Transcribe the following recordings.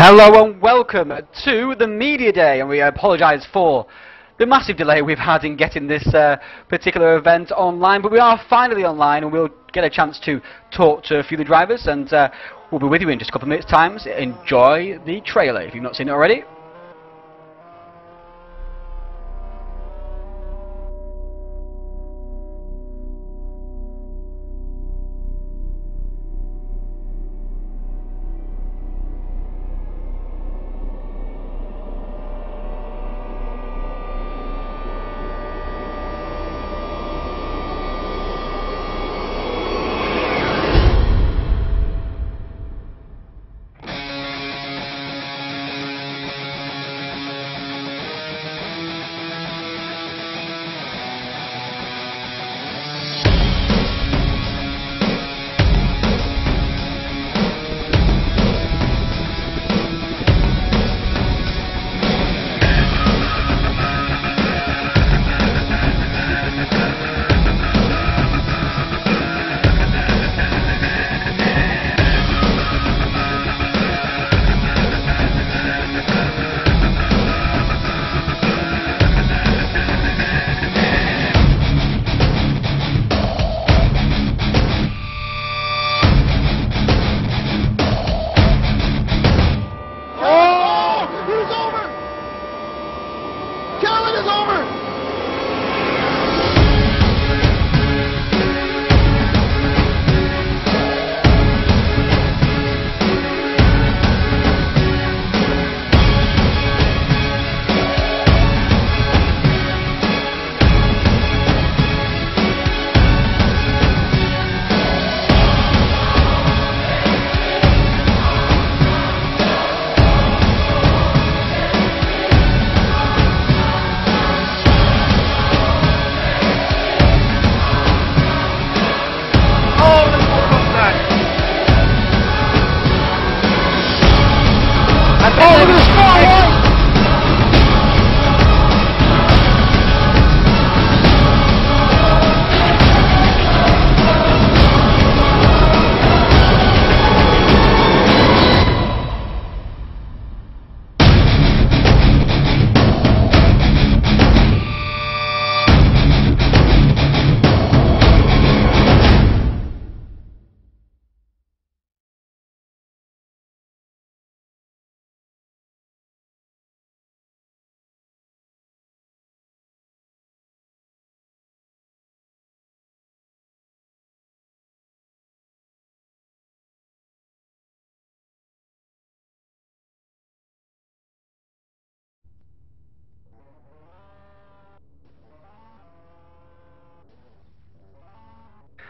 Hello and welcome to the Media Day, and we apologise for the massive delay we've had in getting this particular event online, but we are finally online and we'll get a chance to talk to a few of the drivers, and we'll be with you in just a couple of minutes' time. Enjoy the trailer if you've not seen it already. Callan is over! Oh, this far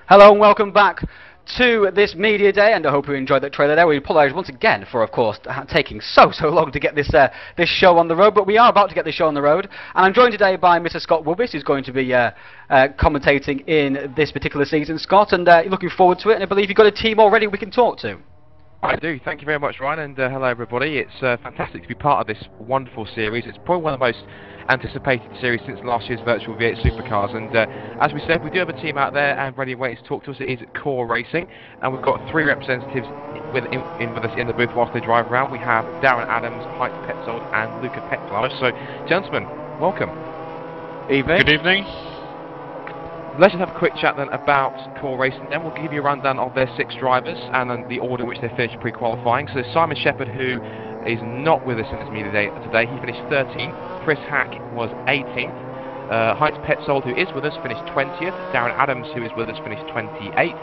Hello and welcome back to this Media Day, and I hope you enjoyed that trailer there. We apologise once again for, of course, taking so long to get this show on the road, but we are about to get this show on the road, and I'm joined today by Mr. Scott Woddwiss, who's going to be commentating in this particular season. Scott, and looking forward to it, and I believe you've got a team already we can talk to. I do. Thank you very much, Ryan, and hello everybody. It's fantastic to be part of this wonderful series. It's probably one of the most anticipated series since last year's virtual V8 Supercars, and as we said, we do have a team out there and ready and waiting to talk to us. It is Core Racing, and we've got three representatives with us in the booth whilst they drive around. We have Darren Adams, Mike Petzold and Luca Petlar. So, gentlemen, welcome. Evening. Good evening. Let's just have a quick chat then about Core Racing, then we'll give you a rundown of their 6 drivers and then the order in which they finished pre-qualifying. So Simon Shepherd, who is not with us in this media day today, he finished 13th. Chris Hack was 18th. Heinz Petzold, who is with us, finished 20th. Darren Adams, who is with us, finished 28th.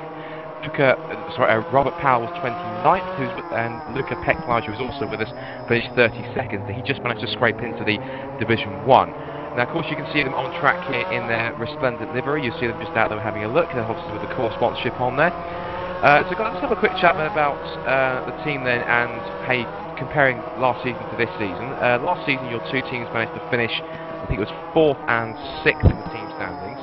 Robert Powell was 29th, and Luca Petlar, who was also with us, finished 32nd. He just managed to scrape into the Division 1. Now, of course, you can see them on track here in their resplendent livery. You see them just out there having a look. They're obviously with the Core sponsorship on there. So let's have a quick chat then about the team then, and hey, comparing last season to this season. Last season, your two teams managed to finish, I think it was 4th and 6th in the team standings.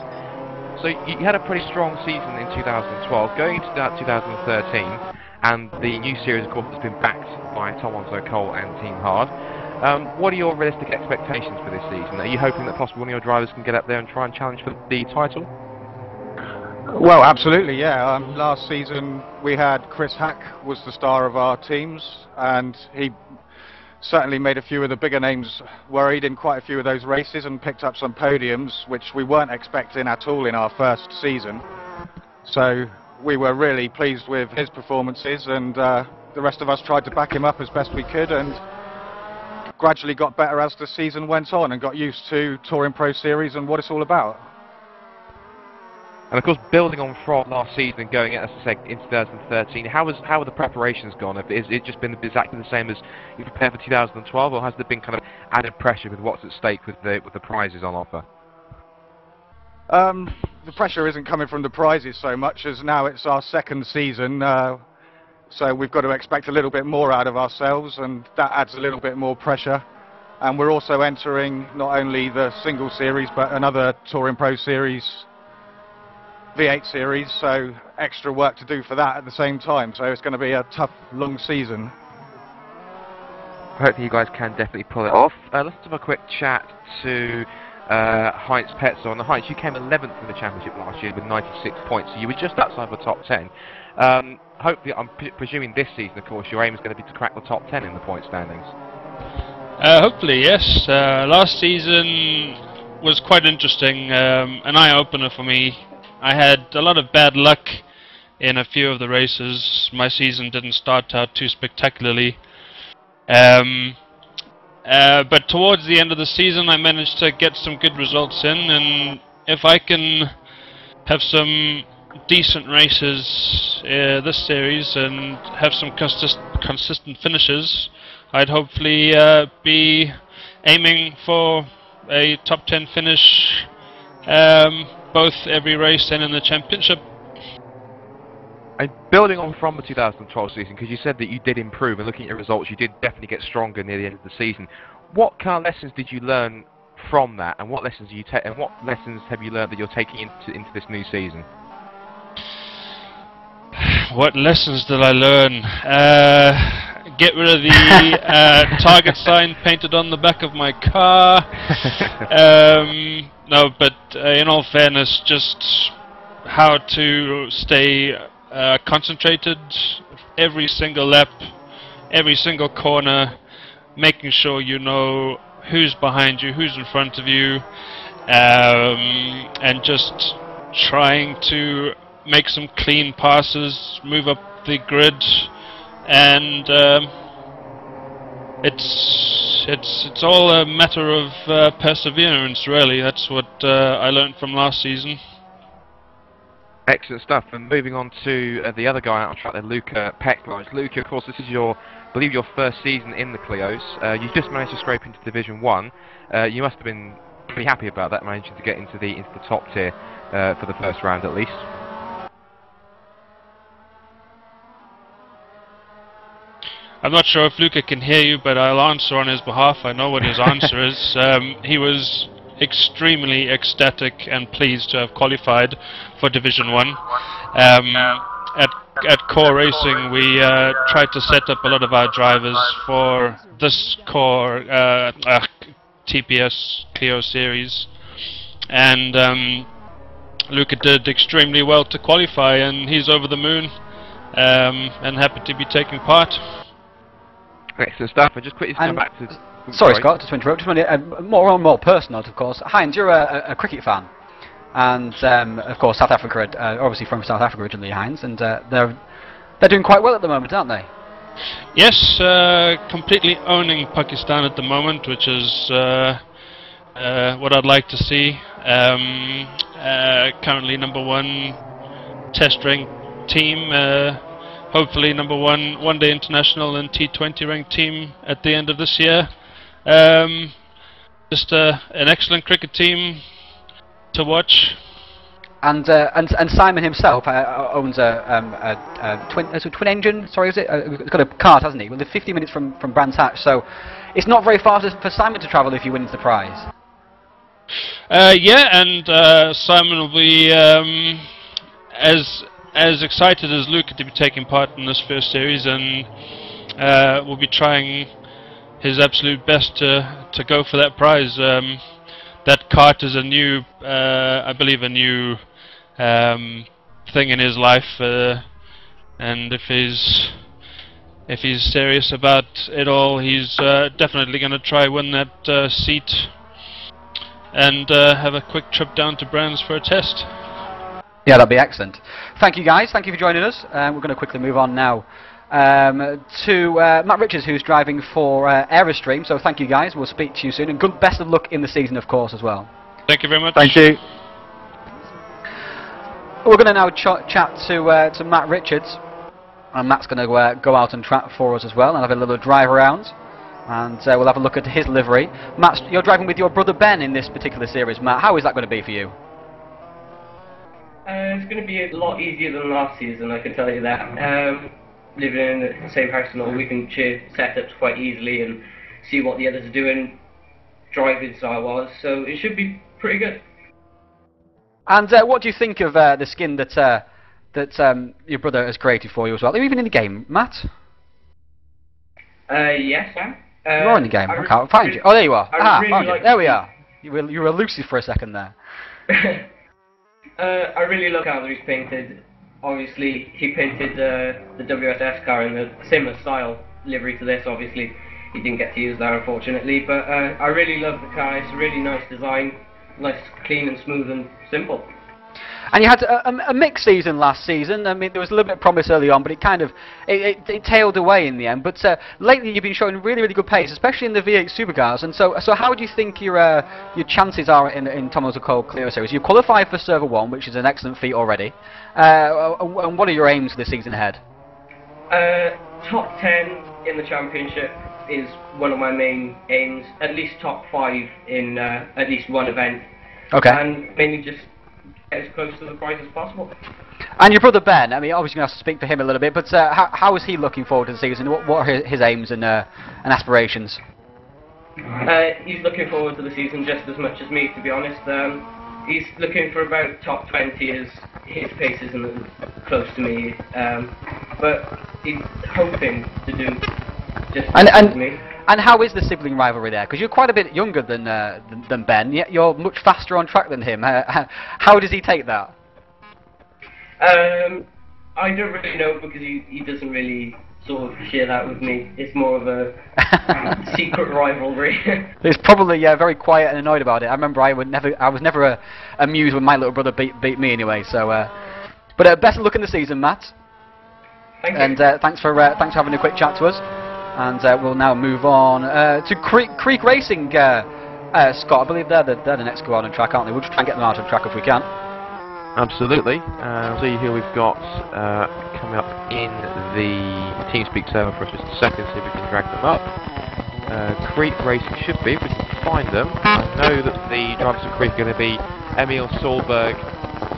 So you had a pretty strong season in 2012. Going into that 2013, and the new series, of course, has been backed by Tom Onslow-Cole and Team Hard. What are your realistic expectations for this season? Are you hoping that possibly one of your drivers can get up there and try and challenge for the title? Well, absolutely, yeah. Last season we had Chris Hack was the star of our teams, and he certainly made a few of the bigger names worried in quite a few of those races and picked up some podiums, which we weren't expecting at all in our first season. So we were really pleased with his performances, and the rest of us tried to back him up as best we could, and gradually got better as the season went on and got used to Touring Pro Series and what it's all about. And of course, building on from last season and going, as I say, into 2013, how have the preparations gone? Has it just been exactly the same as you prepared for 2012, or has there been kind of added pressure with what's at stake with the prizes on offer? The pressure isn't coming from the prizes so much as now it's our second season, so we've got to expect a little bit more out of ourselves, and that adds a little bit more pressure. And we're also entering not only the single series but another Touring Pro Series V8 series, so extra work to do for that at the same time, so it's going to be a tough, long season. Hopefully you guys can definitely pull it off. Let's have a quick chat to Heinz Petzold. And Heinz, you came 11th in the championship last year with 96 points, so you were just outside the top 10. Hopefully, I'm presuming this season, of course, your aim is going to be to crack the top 10 in the point standings. Hopefully, yes. Last season was quite interesting, an eye-opener for me. I had a lot of bad luck in a few of the races. My season didn't start out too spectacularly. But towards the end of the season I managed to get some good results in, and if I can have some decent races this series and have some consistent finishes, I'd hopefully be aiming for a top 10 finish both every race and in the championship. And building on from the 2012 season, because you said that you did improve, and looking at your results, you did definitely get stronger near the end of the season. What kind of lessons did you learn from that, and what lessons have you learned that you're taking into this new season? What lessons did I learn? Get rid of the target sign painted on the back of my car. No, but in all fairness, just how to stay concentrated every single lap, every single corner, making sure you know who's behind you, who's in front of you, and just trying to make some clean passes, move up the grid, and it's all a matter of perseverance, really. That's what I learned from last season. Excellent stuff. And moving on to the other guy out on track there, Luca Peklarz. Luca, of course, this is I believe your first season in the Clios. You just managed to scrape into Division 1. You must have been pretty happy about that, managing to get into the top tier for the first round at least. I'm not sure if Luca can hear you, but I'll answer on his behalf. I know what his answer is. He was extremely ecstatic and pleased to have qualified for Division 1. At Core Racing, we tried to set up a lot of our drivers for this Core TPS Clio Series, and Luca did extremely well to qualify, and he's over the moon and happy to be taking part. Excellent stuff. And just quickly to come back to... Sorry, Scott, just to interrupt. More personal, of course. Heinz, you're a cricket fan, and of course South Africa, obviously from South Africa originally, Heinz, and they're doing quite well at the moment, aren't they? Yes, completely owning Pakistan at the moment, which is what I'd like to see. Currently #1 test ranked team. Hopefully #1 one-day international and T20 ranked team at the end of this year. Just an excellent cricket team to watch. And Simon himself owns a twin engine. Sorry, is it? He's got a kart, hasn't he? Well, they're 50 minutes from Brands Hatch, so it's not very far for Simon to travel if he wins the prize. Yeah, and Simon will be as excited as Luca to be taking part in this first series, and will be trying his absolute best to go for that prize. That kart is a new, I believe, a new thing in his life, and if he's if he's serious about it all, he's definitely going to try win that seat and have a quick trip down to Brands for a test. Yeah, that'd be excellent. Thank you guys, thank you for joining us. We're going to quickly move on now to Matt Richards, who's driving for Airstream. So thank you guys, we'll speak to you soon, and best of luck in the season, of course, as well. Thank you very much. Thank you. We're going to now chat to Matt Richards, and Matt's going to go out on track for us as well and have a little drive around, and we'll have a look at his livery. Matt, you're driving with your brother Ben in this particular series. Matt, how is that going to be for you? It's going to be a lot easier than last season, I can tell you that. Living in the same house and all, we can share setups quite easily and see what the others are doing, driving style-wise, so it should be pretty good. And what do you think of the skin that your brother has created for you as well? Are you even in the game, Matt? Yes, Sam. You're in the game. I can't find you. Oh, there you are. There we are. You were elusive for a second there. I really love how he's painted. Obviously, he painted the WSS car in the similar style livery to this. Obviously, he didn't get to use that, unfortunately. But I really love the car. It's a really nice design, nice, clean and smooth and simple. And you had a mixed season last season. I mean, there was a little bit of promise early on, but it kind of it tailed away in the end. But lately, you've been showing really, really good pace, especially in the V8 supercars. And so how do you think your chances are in Tom Onslow-Cole Clio Series? You qualified for Server 1, which is an excellent feat already. And what are your aims for the season ahead? Top 10 in the championship is one of my main aims. At least top 5 in at least one event. Okay. And mainly just get as close to the prize as possible. And your brother Ben, I mean, obviously you have to speak for him a little bit, but how is he looking forward to the season? What are his aims and aspirations? He's looking forward to the season just as much as me, to be honest. He's looking for about top 20 as his pace isn't close to me, but he's hoping to do just as much as me. And how is the sibling rivalry there? Because you're quite a bit younger than Ben, yet you're much faster on track than him. How does he take that? I don't really know, because he doesn't really sort of share that with me. It's more of a secret rivalry. He's probably very quiet and annoyed about it. I remember I was never amused when my little brother beat me anyway. So, but best of luck in the season, Matt. Thank you. And thanks for having a quick chat to us. And we'll now move on to Creek Racing, Scott. I believe they're the next go on track, aren't they? We'll just try and get them out of track if we can. Absolutely. See who we've got coming up in the TeamSpeak server for us just a second, see if we can drag them up. Creek Racing should be, if we can find them. I know that the drivers of Creek are going to be Emil Solberg,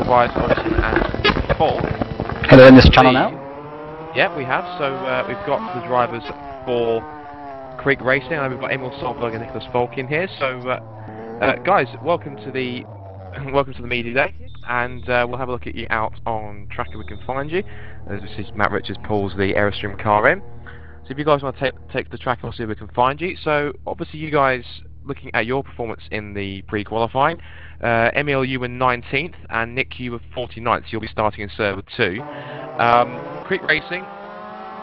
Tobias Olsen and Nick Falk. Hello in this channel now? Yeah, we have. So we've got the drivers for Creek Racing, and we've got Emil Solberg and Nicholas Falk in here. So guys, welcome to the media day, and we'll have a look at you out on track if we can find you. As we see, Matt Richards pulls the Airstream car in. So if you guys want to take the track, we'll see if we can find you. So obviously you guys, looking at your performance in the pre-qualifying, Emil, you were 19th, and Nick, you were 49th, so you'll be starting in Server 2. Creek Racing,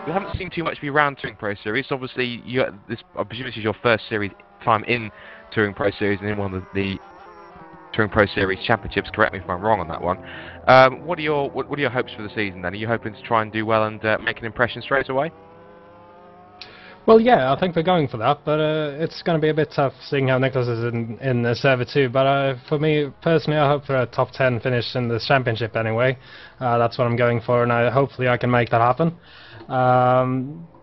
we haven't seen too much of you around Touring Pro Series. Obviously, I presume this is your first series time in Touring Pro Series and in one of the Touring Pro Series championships. Correct me if I'm wrong on that one. What are your hopes for the season then? Are you hoping to try and do well and make an impression straight away? Well, yeah, I think we're going for that, but it's going to be a bit tough seeing how Nicholas is in Server 2. But for me personally, I hope for a top 10 finish in the championship anyway. That's what I'm going for, and hopefully I can make that happen.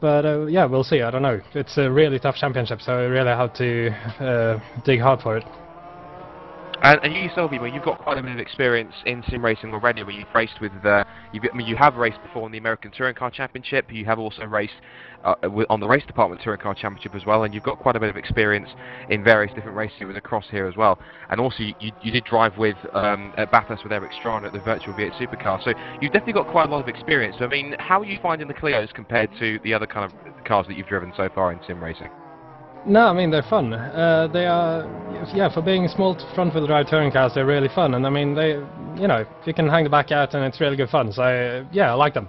But yeah, we'll see. I don't know. It's a really tough championship, so I really have to dig hard for it. And you yourself, Emil, you've got quite a bit of experience in sim racing already, where you've raced with, you have raced before in the American Touring Car Championship, you have also raced on the Race Department Touring Car Championship as well, and you've got quite a bit of experience in various different races across here as well. And also, you did drive with, at Bathurst with Eric Strachan at the Virtual V8 Supercar, so you've definitely got quite a lot of experience. So, I mean, how are you finding the Clios compared to the other kind of cars that you've driven so far in sim racing? No, I mean, they're fun. They are, yeah, for being small front-wheel drive touring cars, they're really fun. And I mean, you can hang the back out and it's really good fun. So, yeah, I like them.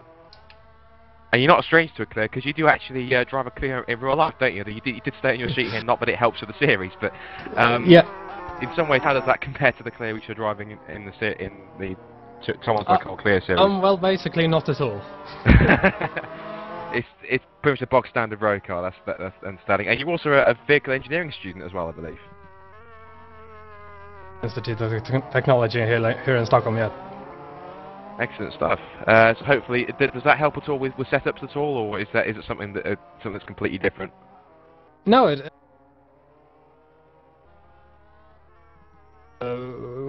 And you're not a stranger to a Clio, because you do actually drive a Clio in real life, don't you? You did state on your sheet here, not that it helps with the series, but Yeah. in some ways, how does that compare to the Clio which you're driving in the Tom Onslow-Cole Clio Series? Well, basically not at all. It's pretty much a bog standard road car. That's understanding. And you're also a vehicle engineering student as well, I believe. Institute of Technology here in Stockholm, yeah. Excellent stuff. So hopefully, does that help at all with setups at all, or is it something that's completely different? No,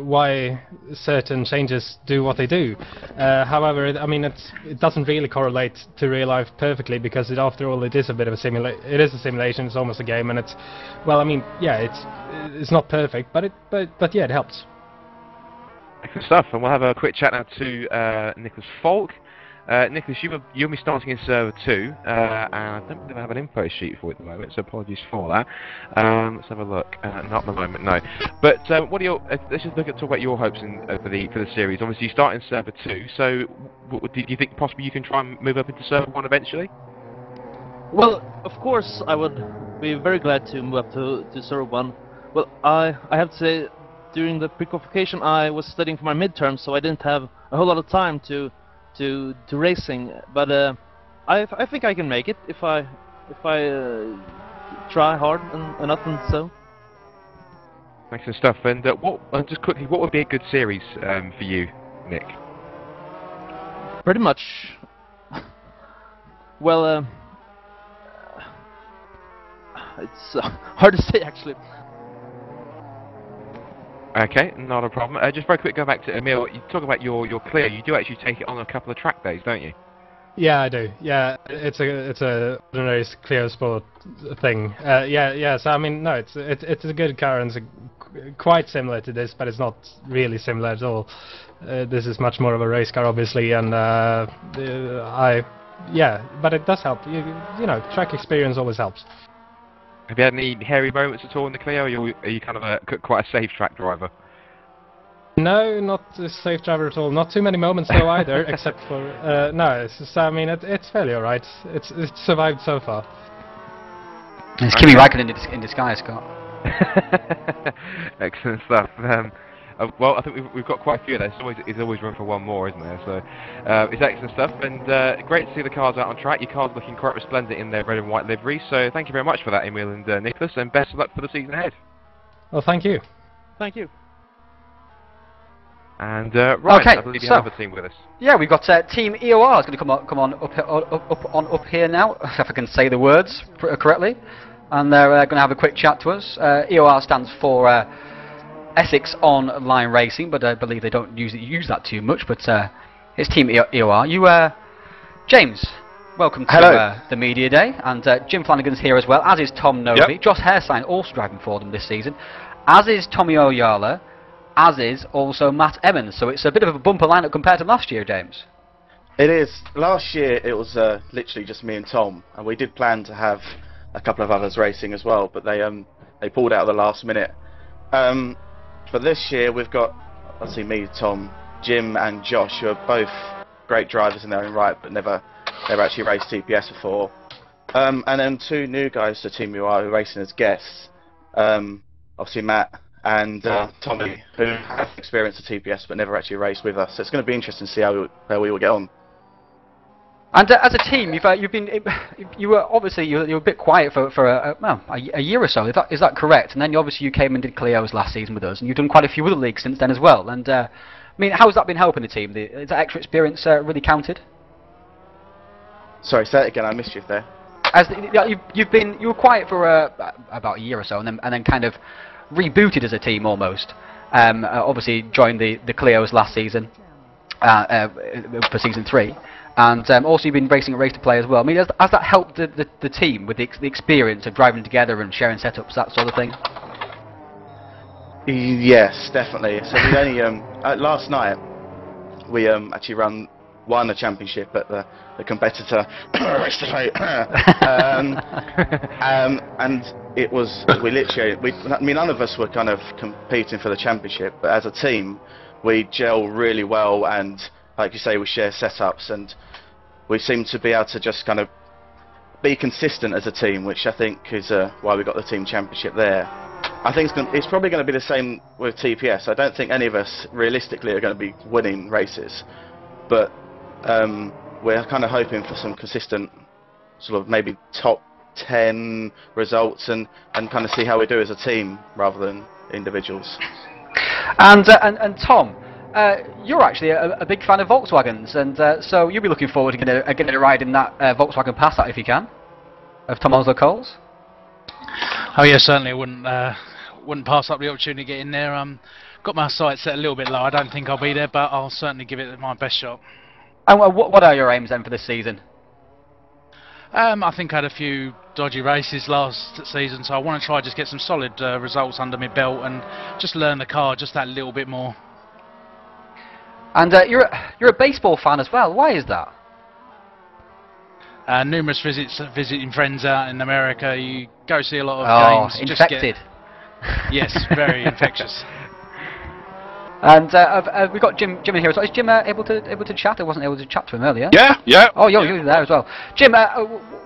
why certain changes do what they do. However, I mean, it doesn't really correlate to real life perfectly, because after all, it is a bit of a it is a simulation. It's almost a game, and well, I mean, yeah, it's not perfect, but yeah, it helps. Excellent stuff, and we'll have a quick chat now to Nicholas Falk. Nicholas, you'll be starting in Server 2, and I don't believe I have an info sheet for you at the moment, so apologies for that. Let's have a look. Not at the moment, no. But what are your? Let's just talk about your hopes for the series. Obviously, you start in Server 2, so do you think possibly you can try and move up into Server 1 eventually? Well, of course, I would be very glad to move up to Server 1. Well, I have to say, during the pre-qualification, I was studying for my midterm, so I didn't have a whole lot of time to racing, but I think I can make it if I try hard enough and so. Excellent stuff. And just quickly, what would be a good series for you, Nick? Pretty much. Well, it's hard to say actually. Okay, not a problem. Just very quick, go back to Emil. You talk about your Clio. You do actually take it on a couple of track days, don't you? Yeah, I do. Yeah, it's a ordinary Clio Sport thing. Yeah. So I mean, no, it's a good car, and it's quite similar to this, but it's not really similar at all. This is much more of a race car, obviously, and but it does help. You know, track experience always helps. Have you had any hairy moments at all in the Clio, or are you kind of quite a safe track driver? No, not a safe driver at all. Not too many moments though either, except for no. I mean, it's fairly alright. It's survived so far. It's Kimi Räikkönen in disguise, Scott. Excellent stuff. Well, I think we've got quite a few of those. There's always room for one more, isn't there? So it's excellent stuff, and great to see the cars out on track. Your cars looking quite resplendent in their red and white livery. So thank you very much for that, Emil and Nicholas, and best of luck for the season ahead. Well, thank you. Thank you. And right, okay, I believe you have another team with us. Yeah, we've got Team EOR is going to come on up here now, if I can say the words correctly, and they're going to have a quick chat to us. EOR stands for Essex Online Racing, but I believe they don't use that too much. But it's Team EOR. You, James, welcome to the media day, and Jim Flanagan's here as well, as is Tom Novy. Yep. Josh Hairsign also driving for them this season, as is Tommy O'Yala, as is also Matt Emmons. So it's a bit of a bumper lineup compared to last year, James. It is. Last year it was literally just me and Tom, and we did plan to have a couple of others racing as well, but they pulled out at the last minute. But this year we've got, obviously, me, Tom, Jim and Josh, who are both great drivers in their own right, but never actually raced TPS before. And then two new guys to Team UR who are racing as guests. Obviously Matt and Tommy, who have experience at TPS but never actually raced with us. So it's going to be interesting to see how we will get on. And as a team, you were obviously you were a bit quiet for a year or so. Is that correct? And then you came and did Clio's last season with us, and you've done quite a few other leagues since then as well. And I mean, how's that been helping the team? Is that extra experience really counted? Sorry, say it again. I missed you there. As you were quiet for about a year or so, and then kind of rebooted as a team almost. Obviously joined the Clio's last season for season 3. And also you've been racing at Race to Play as well. I mean, has that helped the team with the experience of driving together and sharing setups, that sort of thing? Yes, definitely. So we only last night we actually won a championship at the competitor Race to Play, and it was I mean, none of us were kind of competing for the championship, but as a team we gel really well, and like you say, we share setups, and we seem to be able to just kind of be consistent as a team, which I think is why we got the team championship there. I think it's probably going to be the same with TPS. I don't think any of us realistically are going to be winning races, but we're kind of hoping for some consistent sort of maybe top 10 results and kind of see how we do as a team rather than individuals. And Tom, you're actually a big fan of Volkswagens, and so you'll be looking forward to getting a ride in that Volkswagen Passat if you can, of Tom Onslow-Cole's. Oh yeah, certainly. I wouldn't pass up the opportunity to get in there. Got my sights set a little bit low. I don't think I'll be there, but I'll certainly give it my best shot. And what are your aims then for this season? I think I had a few dodgy races last season, so I want to try just get some solid results under my belt and just learn the car just that little bit more. And you're a baseball fan as well. Why is that? Numerous visits, visiting friends out in America. You go see a lot of games. Infected. Yes, very infectious. And we've got Jim in here as well. Is Jim able to chat? I wasn't able to chat to him earlier. Yeah. Oh, you're there as well. Jim,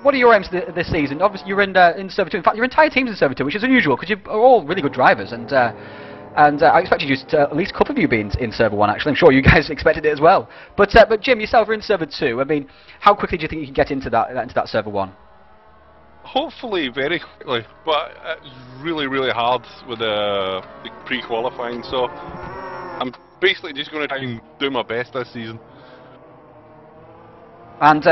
what are your aims this season? Obviously, you're in Server 2. In fact, your entire team's in Server 2, which is unusual because you're all really good drivers. And I expected you to at least a couple of you be in Server 1. Actually, I'm sure you guys expected it as well. But Jim, yourself are in Server 2. I mean, how quickly do you think you can get into that Server 1? Hopefully very quickly, but it's really, really hard with the pre-qualifying. So I'm basically just going to try and do my best this season. And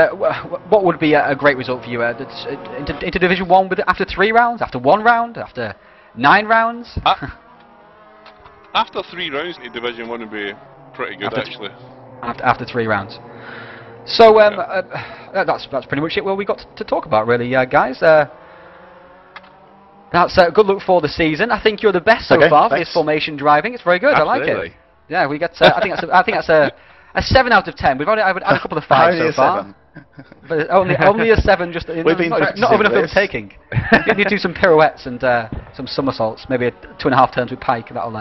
what would be a great result for you into Division 1 after 3 rounds, after 1 round, after 9 rounds? After 3 rounds in Division 1 would be pretty good, actually. After 3 rounds. So that's pretty much it. Well, we got to talk about really, guys. That's a good look for the season. I think you're the best so far for this formation driving. It's very good. Absolutely. I like it. Yeah, we get. I think that's a 7 out of 10. We've already had a couple of 5 so far. But only a 7. Just not enough of taking. You need to do some pirouettes and some somersaults. Maybe 2.5 turns with Pike. That'll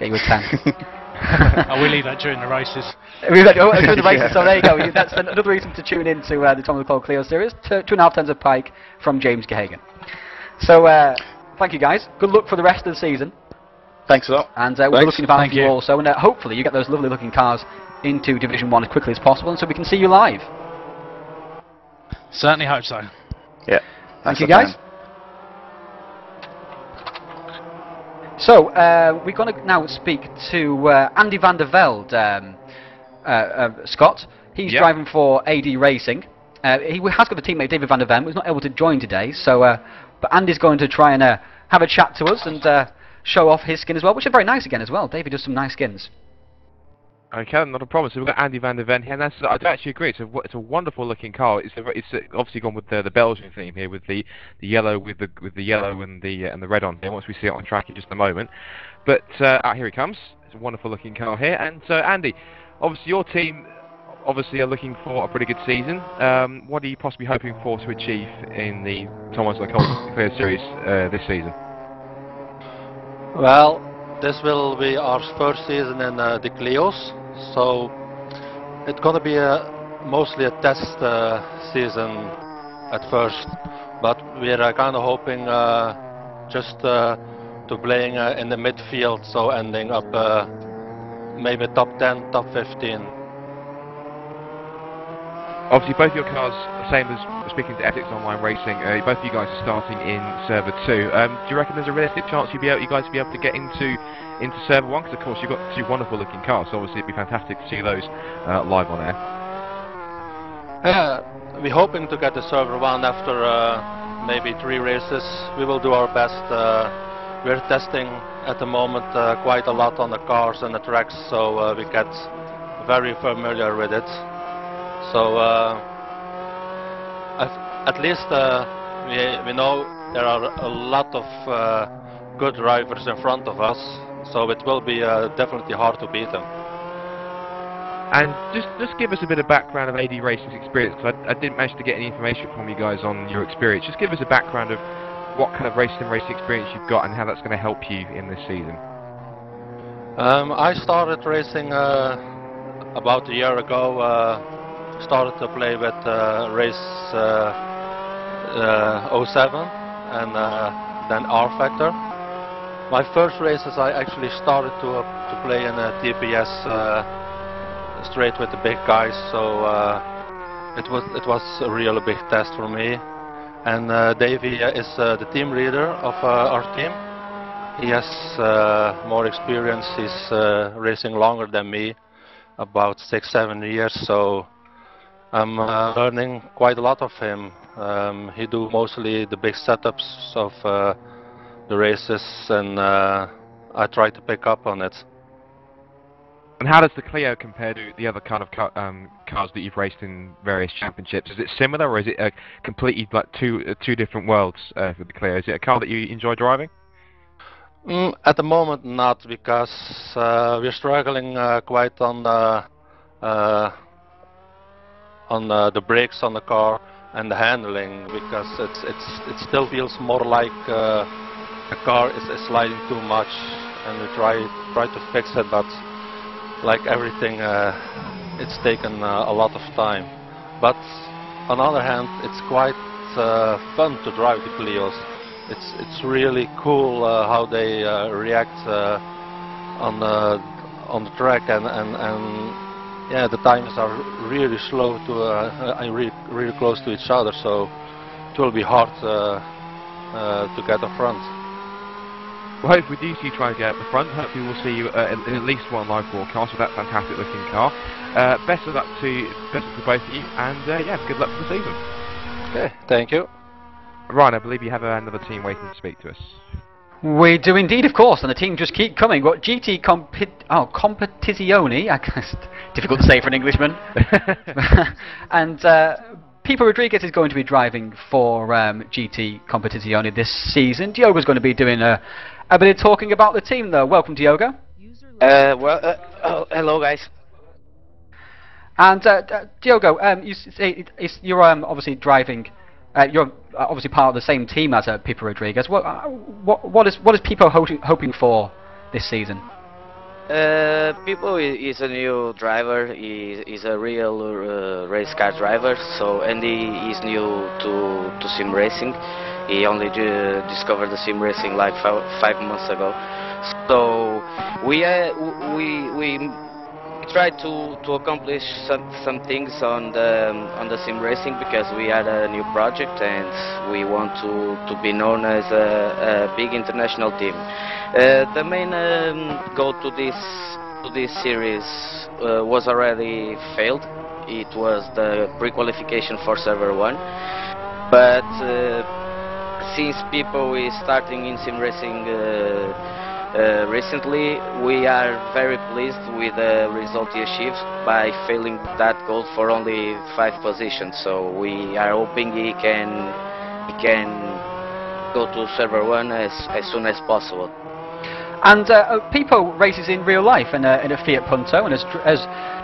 get you a 10. I will leave that during the races. During the races, so there you go. That's another reason to tune in to the Tom Onslow-Cole Clio Series. 2.5 tons of Pike from James Gahagan. So thank you guys. Good luck for the rest of the season. Thanks a lot. And we're looking forward to you also. And hopefully you get those lovely looking cars into Division 1 as quickly as possible, and so we can see you live. Certainly hope so. Yeah. Thank you guys. So, we're going to now speak to Andy van der Velde, Scott. He's driving for AD Racing. He has got a teammate, David van der Ven, who's not able to join today. So, but Andy's going to try and have a chat to us and show off his skin as well, which is very nice again as well. David does some nice skins. Okay, not a problem. So we've got Andy van der Ven here, and I do actually agree. It's a wonderful looking car. It's obviously gone with the Belgian theme here, with the yellow with the yellow and the red on here. Once we see it on track in just a moment, but here he comes. It's a wonderful looking car here, and Andy, obviously your team are looking for a pretty good season. What are you possibly hoping for to achieve in the Tom Onslow-Cole Clio Series this season? Well, this will be our first season in the Clios, so it's going to be mostly a test season at first, but we're kind of hoping just to playing in the midfield, so ending up maybe top 10, top 15. Obviously, both your cars, same as speaking to Ethics Online Racing, both of you guys are starting in Server 2. Do you reckon there's a realistic chance you guys will be able to get into Server 1? Because of course you've got 2 wonderful looking cars, so obviously it'd be fantastic to see those live on air. We're hoping to get to Server 1 after maybe 3 races. We will do our best. We're testing at the moment quite a lot on the cars and the tracks, so we get very familiar with it. So at least we know there are a lot of good drivers in front of us, so it will be definitely hard to beat them. And just give us a bit of background of AD Racing's experience, because I didn't manage to get any information from you guys on your experience. Just give us a background of what kind of racing experience you've got and how that's going to help you in this season. I started racing about a year ago started to play with race 07 and then rFactor. My first races I actually started to play in a TPS straight with the big guys, so it was a really big test for me. And Davey is the team leader of our team. He has more experience. He's racing longer than me, about 6-7 years. So I'm learning quite a lot of him. He do mostly the big setups of the races, and I try to pick up on it. And how does the Clio compare to the other kind of cars that you've raced in various championships? Is it similar, or is it completely like two different worlds for the Clio? Is it a car that you enjoy driving? At the moment, not, because we're struggling quite on the brakes on the car and the handling, because it still feels more like the car is sliding too much, and we try to fix it, but like everything, it's taken a lot of time. But on the other hand, it's quite fun to drive the Clios. It's really cool how they react on the track, and yeah, the times are really slow to really close to each other, so it will be hard to get up front. Well, if we do see you try and get up the front, hopefully we'll see you in at least one live broadcast with that fantastic looking car. Best of luck to both of you, and yeah, good luck for the season. Okay, thank you. Ryan, I believe you have another team waiting to speak to us. We do indeed, of course, and the team just keep coming. What GT Competizione, I guess, difficult to say for an Englishman. And Pipo Rodriguez is going to be driving for GT Competizione this season. Diogo's going to be doing a bit of talking about the team, though. Welcome, Diogo. Hello, guys. And Diogo, you're obviously driving. You're obviously part of the same team as Pipo Rodriguez. What is Pipo hoping for this season? Pipo is a new driver. He is a real race car driver. So, and he is new to sim racing. He only discovered the sim racing like 5 months ago. So we tried to accomplish some things on the sim racing, because we had a new project and we want to be known as a big international team. The main goal to this series was already failed. It was the pre-qualification for Server 1, but since Pipo is starting in sim racing recently, we are very pleased with the result he achieved by failing that goal for only 5 positions. So we are hoping he can go to Server 1 as soon as possible. And Pipo races in real life in a Fiat Punto, and has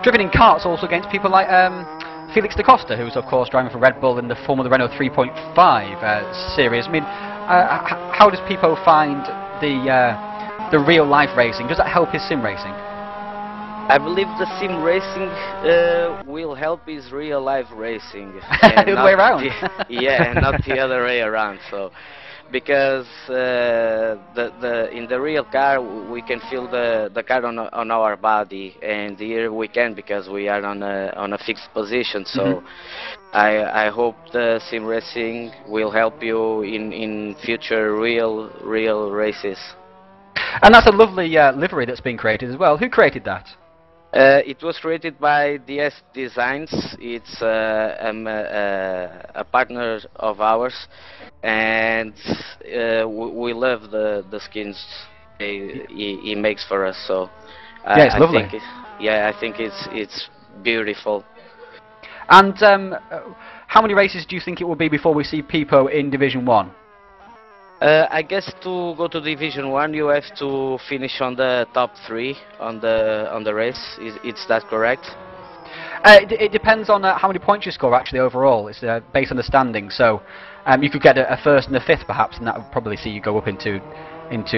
driven in karts also against people like Felix da Costa, who's of course driving for Red Bull in the form of the Renault 3.5 series. I mean, how does Pipo find the real life racing? Does that help his sim racing? I believe the sim racing will help his real life racing. The other way around. Yeah, not the other way around. So, because in the real car we can feel the car on our body, and here we can, because we are on a fixed position. So I hope the sim racing will help you in future real races. And that's a lovely livery that's been created as well. Who created that? It was created by DS Designs. It's a partner of ours, and we love the skins he makes for us. So yeah, it's lovely. I think it's beautiful. And how many races do you think it will be before we see Pipo in Division 1? I guess to go to Division 1 you have to finish on the top 3 on the race. Is that correct? It depends on how many points you score actually overall. It's based on the standing, so you could get a first and a fifth perhaps, and that would probably see you go up into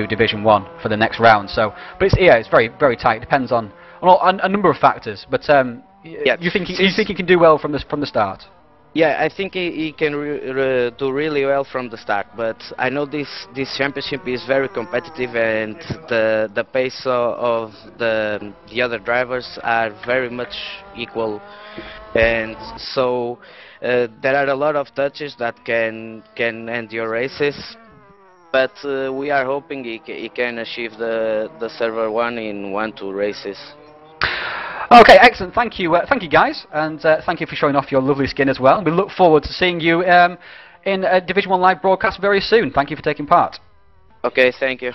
Division 1 for the next round. So, but it's very very tight. It depends on a number of factors. But You think he can do well from the start? Yeah, I think he can do really well from the start, but I know this championship is very competitive, and the pace of the other drivers are very much equal, and so there are a lot of touches that can end your races. But we are hoping he can achieve the server 1 in 1-2 races. Okay, excellent. Thank you guys, and thank you for showing off your lovely skin as well. We look forward to seeing you in a Division 1 live broadcast very soon. Thank you for taking part. Okay, thank you.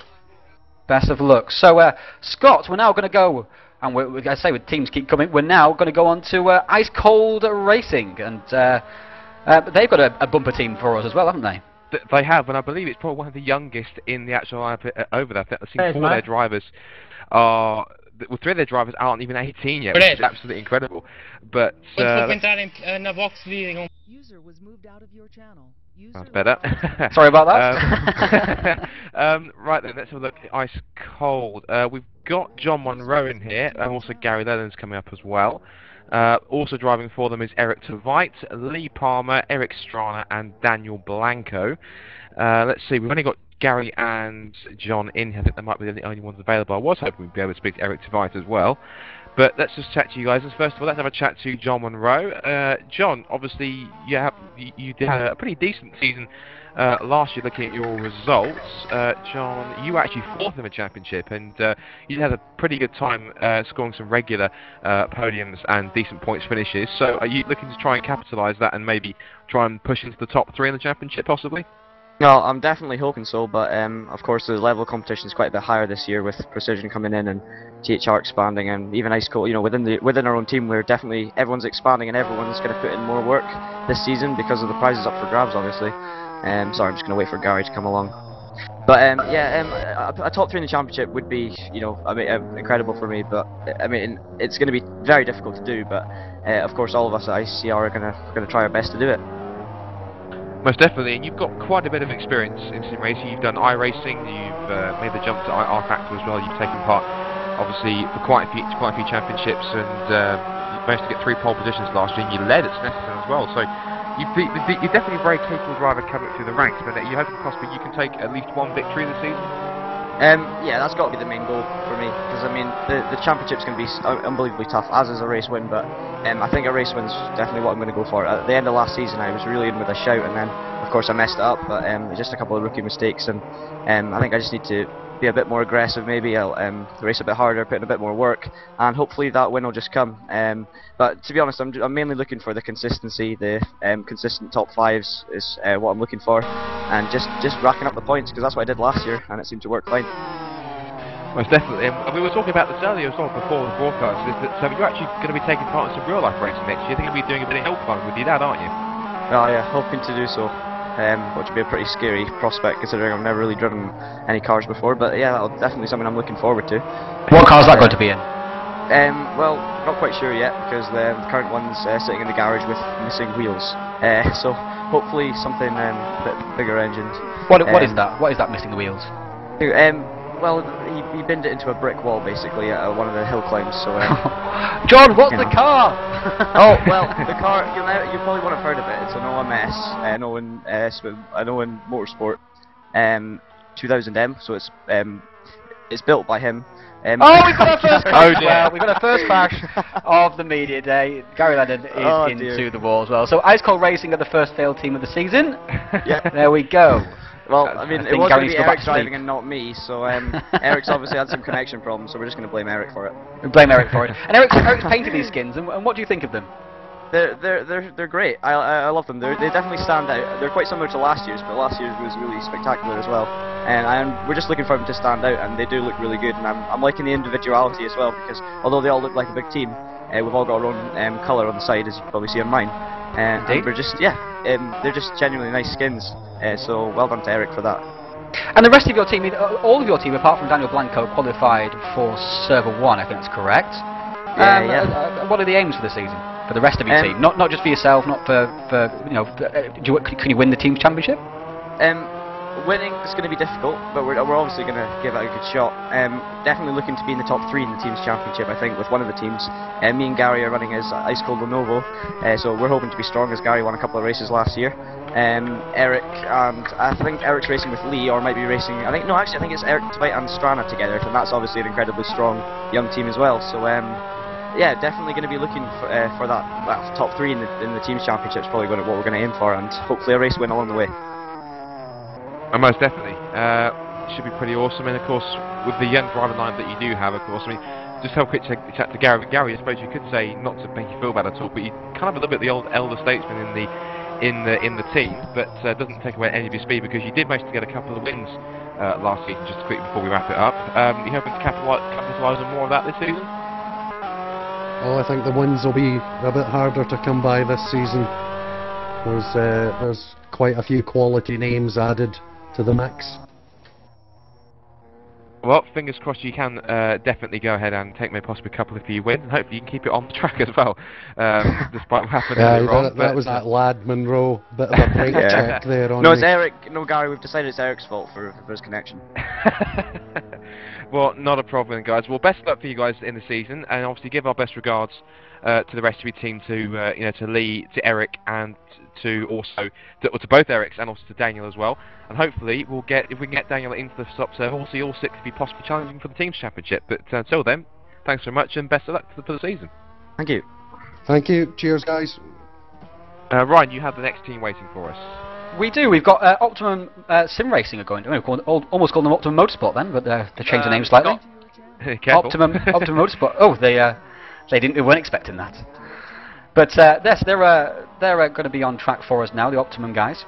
Best of luck. So, Scott, we're now going to go, and I say with teams keep coming, we're now going to go on to Ice Cold Racing, and they've got a bumper team for us as well, haven't they? They have, and I believe it's probably one of the youngest in the actual lineup over there. I've seen 4 of their drivers are... Well, 3 of their drivers aren't even 18 yet, which is absolutely incredible. But User was moved out of your channel. That's better. Sorry about that. Right then, let's have a look at Ice Cold. We've got John Monroe in here, and also Gary Lennon's coming up as well. Also driving for them is Eric Tveit, Lee Palmer, Eric Strana, and Daniel Blanco. Let's see, we've only got Gary and John in here. I think they might be the only ones available. I was hoping we'd be able to speak to Eric Tveit as well. But let's just chat to you guys. And first of all, let's have a chat to John Monroe. John, obviously, you did a pretty decent season last year looking at your results. John, you were actually 4th in the championship, and you had a pretty good time scoring some regular podiums and decent points finishes. So are you looking to try and capitalise that and maybe try and push into the top 3 in the championship, possibly? Well, I'm definitely hoping so, but of course the level of competition is quite a bit higher this year with Precision coming in and THR expanding, and even Ice Cold. You know, within our own team, everyone's expanding and everyone's going to put in more work this season because of the prizes up for grabs, obviously. Sorry, I'm just going to wait for Gary to come along. But a top 3 in the championship would be, incredible for me. But I mean, it's going to be very difficult to do. But of course, all of us at ICR are going to try our best to do it. Most definitely, and you've got quite a bit of experience in sim racing. You've done iRacing, you've made the jump to rFactor as well. You've taken part, obviously, for quite a few championships, and you managed to get 3 pole positions last year. And you led at Snetterton as well. So you're definitely a very capable driver coming through the ranks. But you hoping possibly you can take at least 1 victory this season? Yeah, that's got to be the main goal for me, because I mean the championship's going to be unbelievably tough, as is a race win, but I think a race win's definitely what I'm going to go for. At the end of last season I was really in with a shout, and then of course I messed it up, but just a couple of rookie mistakes, and I think I just need to be a bit more aggressive, maybe I'll race a bit harder, put in a bit more work, and hopefully that win will just come. But to be honest, I'm mainly looking for the consistency, the consistent top 5s is what I'm looking for, and just racking up the points, because that's what I did last year and it seemed to work fine. Most definitely, and we were talking about this earlier as well before the broadcast, is that so you're actually going to be taking part in some real life racing next year. I think you'll be doing a bit of hill climbing with your dad, aren't you? Oh yeah, hoping to do so. Which would be a pretty scary prospect considering I've never really driven any cars before, but yeah, that's definitely something I'm looking forward to. What car is that going to be in? Well, not quite sure yet, because the current one's sitting in the garage with missing wheels. So hopefully something a bit bigger engines. What is that? What is that missing the wheels? Well, he binned it into a brick wall basically at one of the hill climbs. So. John, what's the car? Oh well, the car. You probably won't have heard of it. It's an OMS, an Owen Motorsport, 2000M. So it's built by him. We've got our first crash. We've got our first crash of the media day. Gary Lennon is into the wall as well. So Ice Cold Racing are the first failed team of the season. Yeah. There we go. Well, I mean, it was going to be Eric driving and not me, so Eric's obviously had some connection problems, so we're just going to blame Eric for it. Blame Eric for it. And Eric's painted these skins, and what do you think of them? They're great. I love them. They definitely stand out. They're quite similar to last year's, but last year's was really spectacular as well. And we're just looking for them to stand out, and they do look really good. And I'm liking the individuality as well, because although they all look like a big team, we've all got our own colour on the side, as you can probably see on mine. And we're just, they're just genuinely nice skins. So well done to Eric for that. And the rest of your team, all of your team, apart from Daniel Blanco, qualified for Server 1, I think that's correct. What are the aims for the season? For the rest of your team? Not just for yourself, not for can you win the team's championship? winning is going to be difficult, but we're obviously going to give it a good shot. Definitely looking to be in the top 3 in the team's championship, I think, with one of the teams. Me and Gary are running as Ice Cold Lenovo, so we're hoping to be strong, as Gary won a couple of races last year. Eric, and I think Eric's racing with Lee, or might be racing, I think it's Eric Tveit and Strana together, and that's obviously an incredibly strong young team as well. So yeah, definitely going to be looking for that top 3 in the team's championship is probably what we're going to aim for, and hopefully a race win along the way. Most definitely. Should be pretty awesome, and of course, with the young driver line that you do have, of course, I mean, just have a quick chat to Gary. Gary, I suppose you could say, not to make you feel bad at all, but you kind of a little bit the old elder statesman in the team, but doesn't take away any of your speed, because you did manage to get a couple of wins last season. Just quickly before we wrap it up, you hoping to capitalise on more of that this season? Oh, I think the wins will be a bit harder to come by this season. There's quite a few quality names added to the mix. Well, fingers crossed you can definitely go ahead and take maybe possibly a couple of few wins, and hopefully you can keep it on the track as well, despite what happened earlier on. That was that lad Monroe, bit of a break check there on No, it's Eric. No, Gary, we've decided it's Eric's fault for his connection. Well, not a problem, guys. Well, best of luck for you guys in the season, and obviously give our best regards to the rest of your team, to Lee, to Eric, and to both Erics, and also to Daniel as well. And hopefully we'll if we can get Daniel into the stop serve, also all 6 could be possibly challenging for the team's championship. But until then, thanks very much and best of luck for the season. Thank you. Thank you. Cheers, guys. Ryan, you have the next team waiting for us. We do. We've got Optimum Sim Racing are going. Almost called them Optimum Motorsport then, but they changed the name slightly. Optimum Motorsport. Oh, they weren't expecting that. But yes, they're going to be on track for us now, the Optimum guys,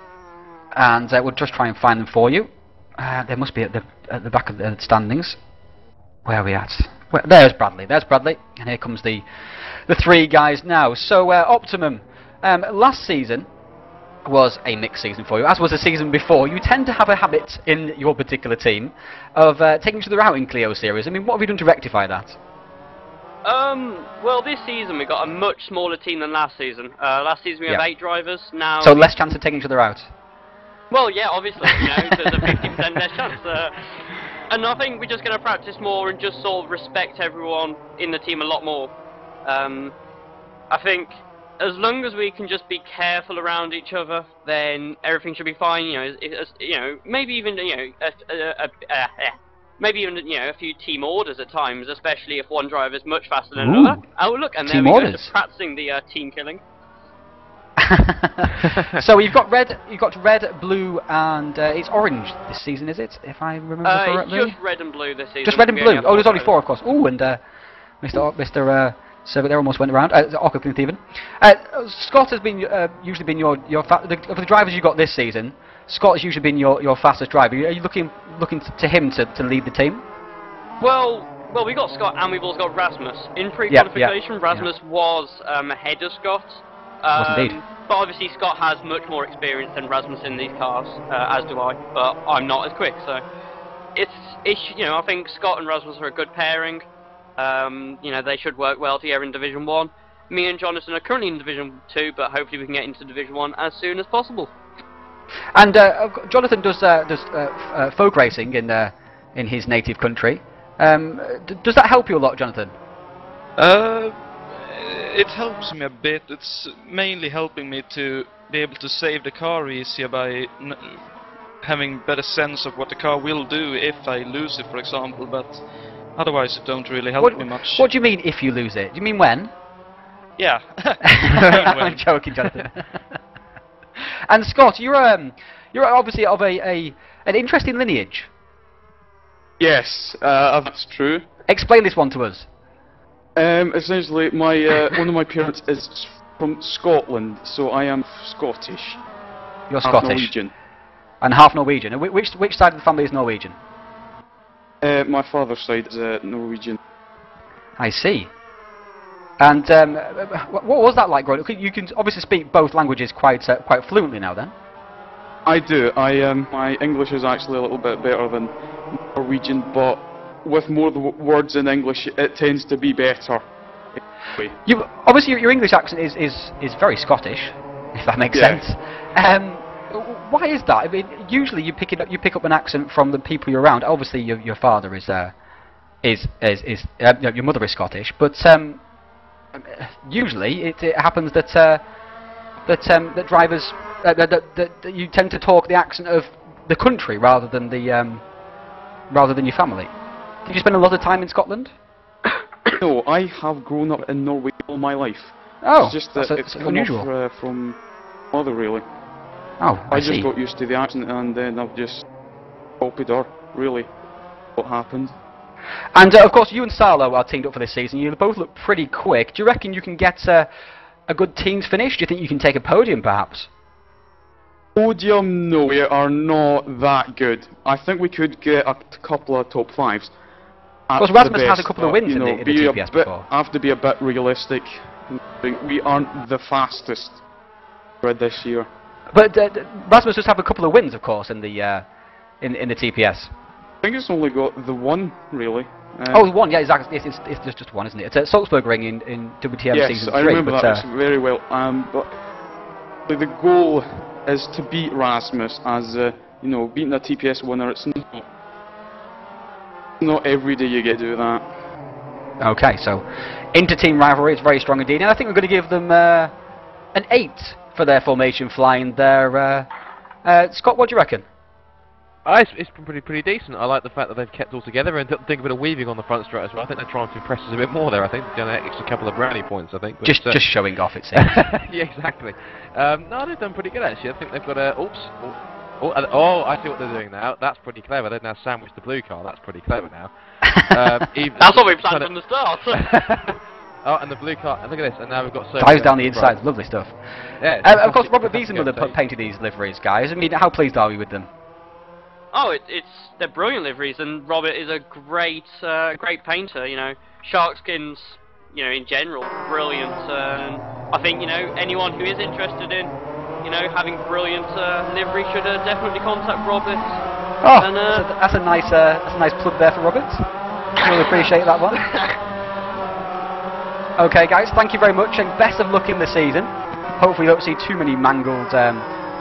and we'll just try and find them for you. They must be at the back of the standings. Where are we at? There's Bradley. There's Bradley, and here comes the 3 guys now. So Optimum, last season was a mixed season for you, as was the season before. You tend to have a habit in your particular team of taking each other out in Clio Series. I mean, what have you done to rectify that? Well, this season we got a much smaller team than last season. Last season we have 8 drivers. Now, so less chance of taking each other out. Well, yeah, obviously, there's a 50% less chance. And I think we're just going to practice more and just sort of respect everyone in the team a lot more. I think as long as we can just be careful around each other, then everything should be fine. Maybe even maybe even a few team orders at times, especially if one driver is much faster than another. Oh look, and there we go, just practicing the team killing. So you've got red, blue, and it's orange this season, is it? If I remember correctly. Just red and blue this season. Just red and blue. Oh, there's only 4, of course. Oh, and Mr. Server there almost went around. Ocklething Thievin. Scott has been usually been of the drivers you got this season. Scott has usually been your fastest driver. Are you looking to him to lead the team? Well, we got Scott and we've also got Rasmus. In pre-qualification, Rasmus was ahead of Scott. Was indeed. But obviously Scott has much more experience than Rasmus in these cars, as do I. But I'm not as quick, so it's I think Scott and Rasmus are a good pairing. They should work well together in Division 1. Me and Jonathan are currently in Division 2, but hopefully we can get into Division 1 as soon as possible. And Jonathan does folk racing in his native country. Does that help you a lot, Jonathan? It helps me a bit. It's mainly helping me to be able to save the car easier by having better sense of what the car will do if I lose it, for example. But otherwise, it don't really help me much. What do you mean if you lose it? Do you mean when? Yeah. I'm joking, Jonathan. And Scott, you're obviously of an interesting lineage. Yes, that's true. Explain this one to us. Essentially, my one of my parents is from Scotland, so I am Scottish. You're half Scottish. Norwegian. And half Norwegian. And which side of the family is Norwegian? My father's side is Norwegian. I see. And what was that like growing up? You can obviously speak both languages quite fluently now, then. I do. My English is actually a little bit better than Norwegian, but with more words in English, it tends to be better. Obviously, your English accent is very Scottish, if that makes sense. why is that? I mean, usually you pick up an accent from the people you're around. Obviously, your father is your mother is Scottish, but usually it happens that that drivers that you tend to talk the accent of the country rather than your family. Did you spend a lot of time in Scotland? No, I have grown up in Norway all my life. Oh, it's just that's that it's come unusual. off from mother, really. Oh, I just see. got used to the accent, and then I've just copied her, really, what happened. And of course, you and Sarlo are teamed up for this season. You both look pretty quick. Do you reckon you can get a good team's finish? Do you think you can take a podium, perhaps? Podium, no, we are not that good. I think we could get a couple of top fives. Of course, Rasmus has a couple of wins in the TPS before. I have to be a bit realistic. We aren't the fastest this year. But Rasmus does have a couple of wins, of course, in the TPS. I think it's only got the one, really. Oh, one, yeah, exactly. It's just one, isn't it? It's at Salzburg Ring in WTM yes, season 3. I remember that very well. But the goal is to beat Rasmus as beating a TPS winner. It's not every day you get to do that. Okay, so inter-team rivalry is very strong indeed, and I think we're going to give them an 8 for their formation flying there. Scott, what do you reckon? It's been pretty decent. I like the fact that they've kept all together and doing a bit of weaving on the front straight as well. I think they're trying to impress us a bit more there. I think they're getting an extra couple of brownie points. I think. But, just showing off, it seems. Yeah, exactly. No, they've done pretty good actually. I think they've got a. Oh, I see what they're doing now. That's pretty clever. They've now sandwiched the blue car. That's pretty clever now. That's what we planned from the start. Oh, and the blue car. And look at this. And now we've got so. Drives down the inside. Lovely stuff. Yeah. Of course, Robert Wiesenmuller painted these liveries, guys. I mean, how pleased are we with them? Oh, they're brilliant liveries, and Robert is a great painter. You know, shark skins, in general, brilliant. And I think anyone who is interested in, having brilliant livery should definitely contact Robert. Oh, and, that's a nice plug there for Robert. Really appreciate that one. Okay, guys, thank you very much, and best of luck in the season. Hopefully, you don't see too many mangled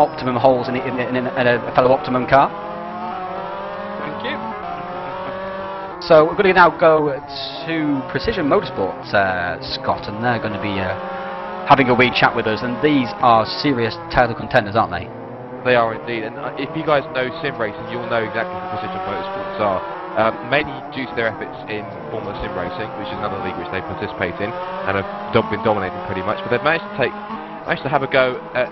Optimum holes in a fellow Optimum car. Thank you. So we're going to now go to Precision Motorsports, Scott, and they're going to be having a wee chat with us. And these are serious title contenders, aren't they? They are indeed. And if you guys know sim racing, you'll know exactly who Precision Motorsports are. Mainly due to their efforts in Formula Sim Racing, which is another league which they participate in, and have been dominating pretty much. But they've managed to have a go at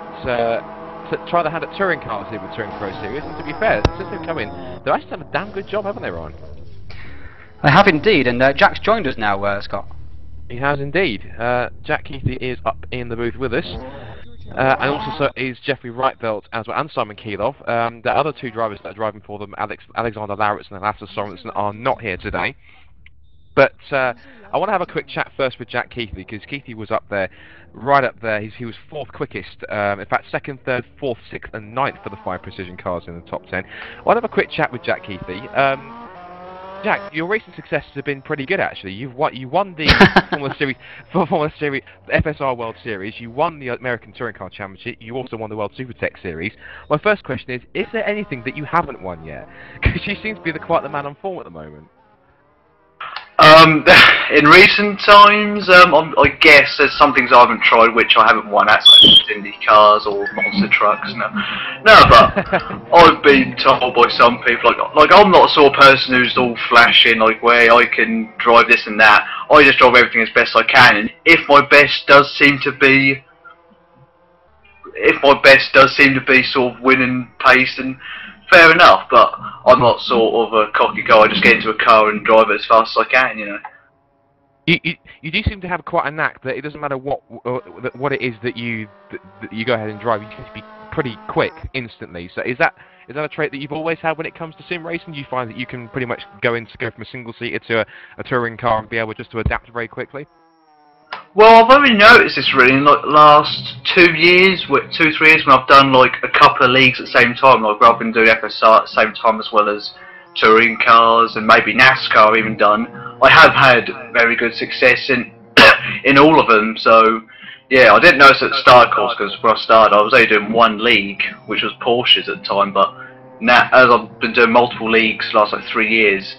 to try their hand at touring cars here with TouringProSeries. And to be fair, since they've come in, they've actually done a damn good job, haven't they, Ryan? They have indeed, and Jack's joined us now, Scott. He has indeed. Jack Keithley is up in the booth with us. And also so is Jeffrey Wrightbelt as well, and Simon Keeloff. The other two drivers that are driving for them, Alexander Lauritz and Lasse Sorensen, are not here today. But I want to have a quick chat first with Jack Keithley, because Keithley was up there, right up there. He was 4th quickest. In fact, 2nd, 3rd, 4th, 6th and 9th for the 5 precision cars in the top 10. I want to have a quick chat with Jack Keithley. Jack, your racing successes have been pretty good actually. You won the Formula Series, the FSR World Series. You won the American Touring Car Championship. You also won the World Supertech Series. My first question is there anything that you haven't won yet? Because you seem to be quite the man on form at the moment. In recent times, I guess there's some things I haven't tried which I haven't won at, such as Indy cars or monster trucks. No, but I've been told by some people, like I'm not the sort of person who's all flashing, like where I can drive this and that. I just drive everything as best I can, and if my best does seem to be sort of winning pace, then fair enough, but I'm not sort of a cocky guy. I just get into a car and drive it as fast as I can, You do seem to have quite a knack that it doesn't matter what it is that you go ahead and drive. You seem to be pretty quick instantly. So is that a trait that you've always had when it comes to sim racing? Do you find that you can pretty much go from a single seater to a touring car and be able just to adapt very quickly? Well, I've only noticed this really in like the last 2 years, 2-3 years, when I've done like a couple of leagues at the same time. Like I've been doing FSR at the same time as well as touring cars and maybe NASCAR I've even done. I have had very good success in all of them. So Yeah, I didn't notice at the start, of course, because when I started, I was only doing one league, which was Porsches at the time. But now, as I've been doing multiple leagues the last like 3 years,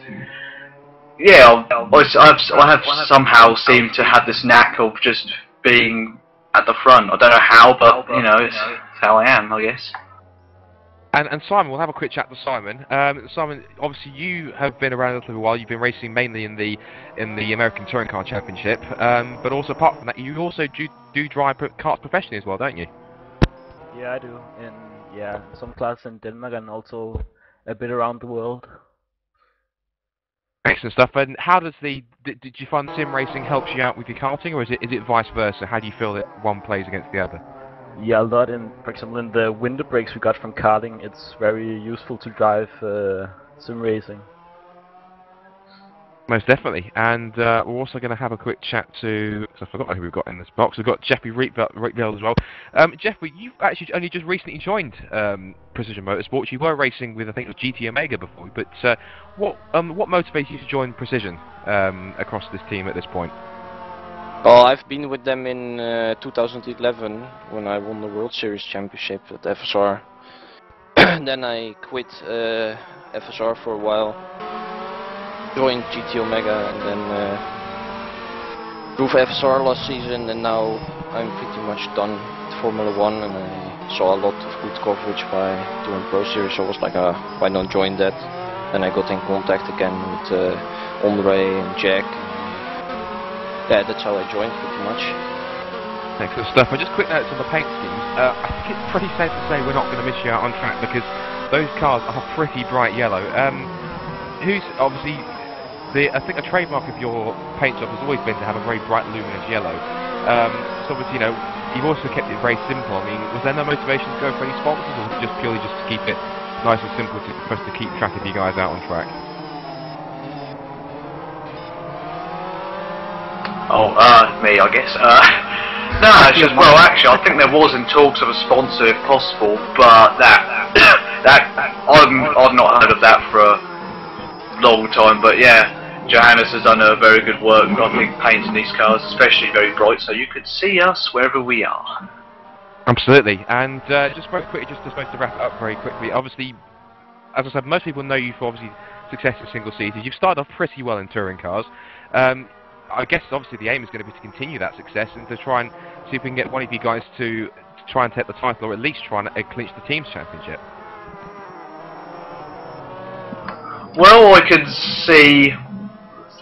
yeah, I have somehow seemed to have this knack of just being at the front. I don't know how, but you know, it's how I am, I guess. And Simon, we'll have a quick chat to Simon. Simon, obviously you have been around a little while. You've been racing mainly in the American Touring Car Championship, but also apart from that, you also do drive karts professionally as well, don't you? Yeah, I do. In some class in Denmark and also a bit around the world. Excellent stuff. And how does did you find sim racing helps you out with your karting, or is it vice versa? How do you feel that one plays against the other? Yeah, a lot. For example, in the winter breaks we got from karting, it's very useful to drive sim racing. Most definitely. And we're also going to have a quick chat to, because I forgot who we've got in this box. We've got Jeffrey Rietveld as well. Jeffrey, you've actually only just recently joined Precision Motorsports. You were racing with, I think, it was GT Omega before. But what motivated you to join Precision across this team at this point? Well, I've been with them in 2011 when I won the World Series Championship at FSR. Then I quit FSR for a while, joined GT Omega, and then drove FSR last season, and now I'm pretty much done with Formula 1, and I saw a lot of good coverage by TouringProSeries, so I was like, why not join that? Then I got in contact again with Andre and Jack. Yeah, that's how I joined, pretty much. Excellent stuff. And just quick notes on the paint schemes. I think it's pretty safe to say we're not going to miss you out on track because those cars are pretty bright yellow. Who's obviously I think a trademark of your paint job has always been to have a very bright luminous yellow. So obviously, you know, you've also kept it very simple. I mean, was there no motivation to go for any sponsors, or was it just purely just to keep it nice and simple for us to keep track of you guys out on track? Oh, me, I guess. No, it's just, well, actually, I think there was in talks of a sponsor if possible, but I've not heard of that for a long time. But yeah, Johannes has done a very good work. I think painting these cars, especially very bright, so you could see us wherever we are. Absolutely. And just very quickly, just supposed to wrap it up very quickly. Obviously, as I said, most people know you for obviously success in single seaters. You've started off pretty well in touring cars. I guess obviously the aim is going to be to continue that success and to try and see if we can get one of you guys to try and take the title, or at least try and clinch the team's championship. Well, I could see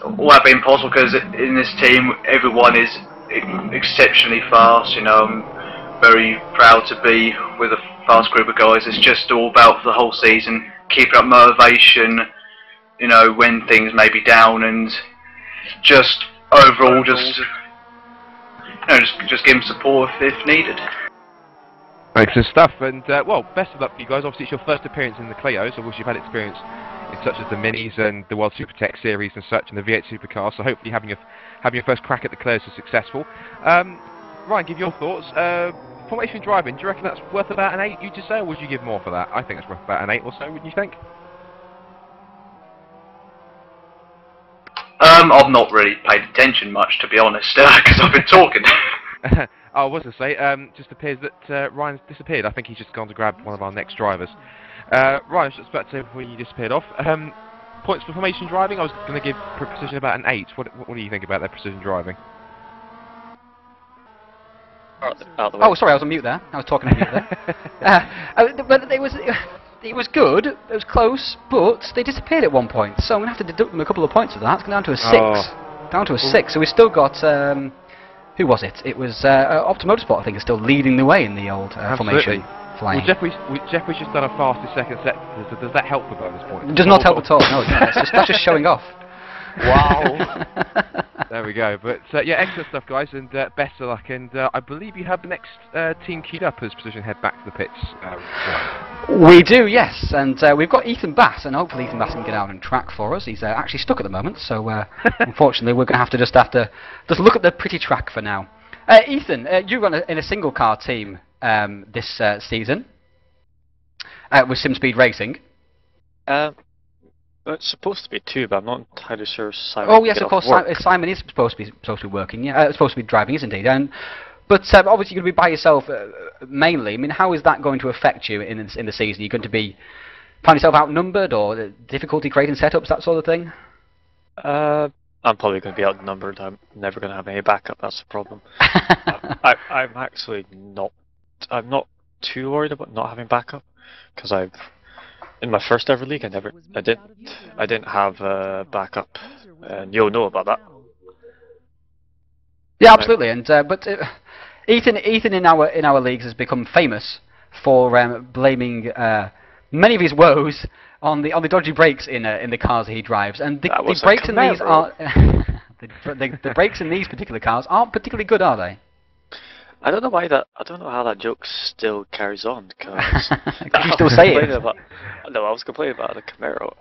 all that being possible because in this team everyone is exceptionally fast. You know, I'm very proud to be with a fast group of guys. It's just all about the whole season, keeping up motivation, you know, when things may be down, and just overall just give them support if needed. Excellent stuff. And well, best of luck for you guys. Obviously it's your first appearance in the Clio, so I wish you've had experience in such as the Minis and the World Supertech series and such, and the V8 Supercars, so hopefully having your first crack at the Clios is successful. Ryan, give your thoughts. Formation driving, do you reckon that's worth about an 8, you just say, or would you give more for that? I think it's worth about an 8 or so, wouldn't you think? I've not really paid attention much, to be honest, because I've been talking. I was going to say, just appears that Ryan's disappeared. I think he's just gone to grab one of our next drivers. Ryan, I was just about to say before you disappeared off, points for formation driving, I was going to give Precision about an 8. What do you think about their precision driving? Oh, sorry, I was on mute there. I was talking on mute there. But it was good, it was close, but they disappeared at one point, so I'm going to have to deduct them a couple of points of that. It's down to a 6. Oh. Down to a 6, so we've still got, who was it? It was Optimum Motorsports, I think, is still leading the way in the old formation flying. Well, Jeffrey's just done a fastest second set, so does that help the bonus points? It does not help at all, no, that's just showing off. Wow. There we go. But yeah, excellent stuff, guys, and best of luck. And I believe you have the next team queued up as Precision head back to the pits. We do, yes, and we've got Ethan Bass, and hopefully Ethan Bass can get out and track for us. He's actually stuck at the moment, so unfortunately we're going to have to just look at the pretty track for now. Ethan, you run in a single car team this season with SimSpeed Racing. It's supposed to be 2, but I'm not entirely sure Simon. Oh yes, of course. Simon is supposed to be working. Yeah, supposed to be driving, is indeed. But obviously you're going to be by yourself mainly. I mean, how is that going to affect you in the season? Are you going to be find yourself outnumbered, or difficulty creating setups, that sort of thing? I'm probably going to be outnumbered. I'm never going to have any backup. That's the problem. I'm actually not. I'm not too worried about not having backup, because in my first ever league I didn't have backup, and you'll know about that. Yeah, absolutely. And but Ethan in our leagues has become famous for blaming many of his woes on the dodgy brakes in the cars he drives, and the brakes in these are the brakes in these particular cars aren't particularly good, are they? I don't know why I don't know how that joke still carries on, because you still say it. No, I was complaining about the Camaro.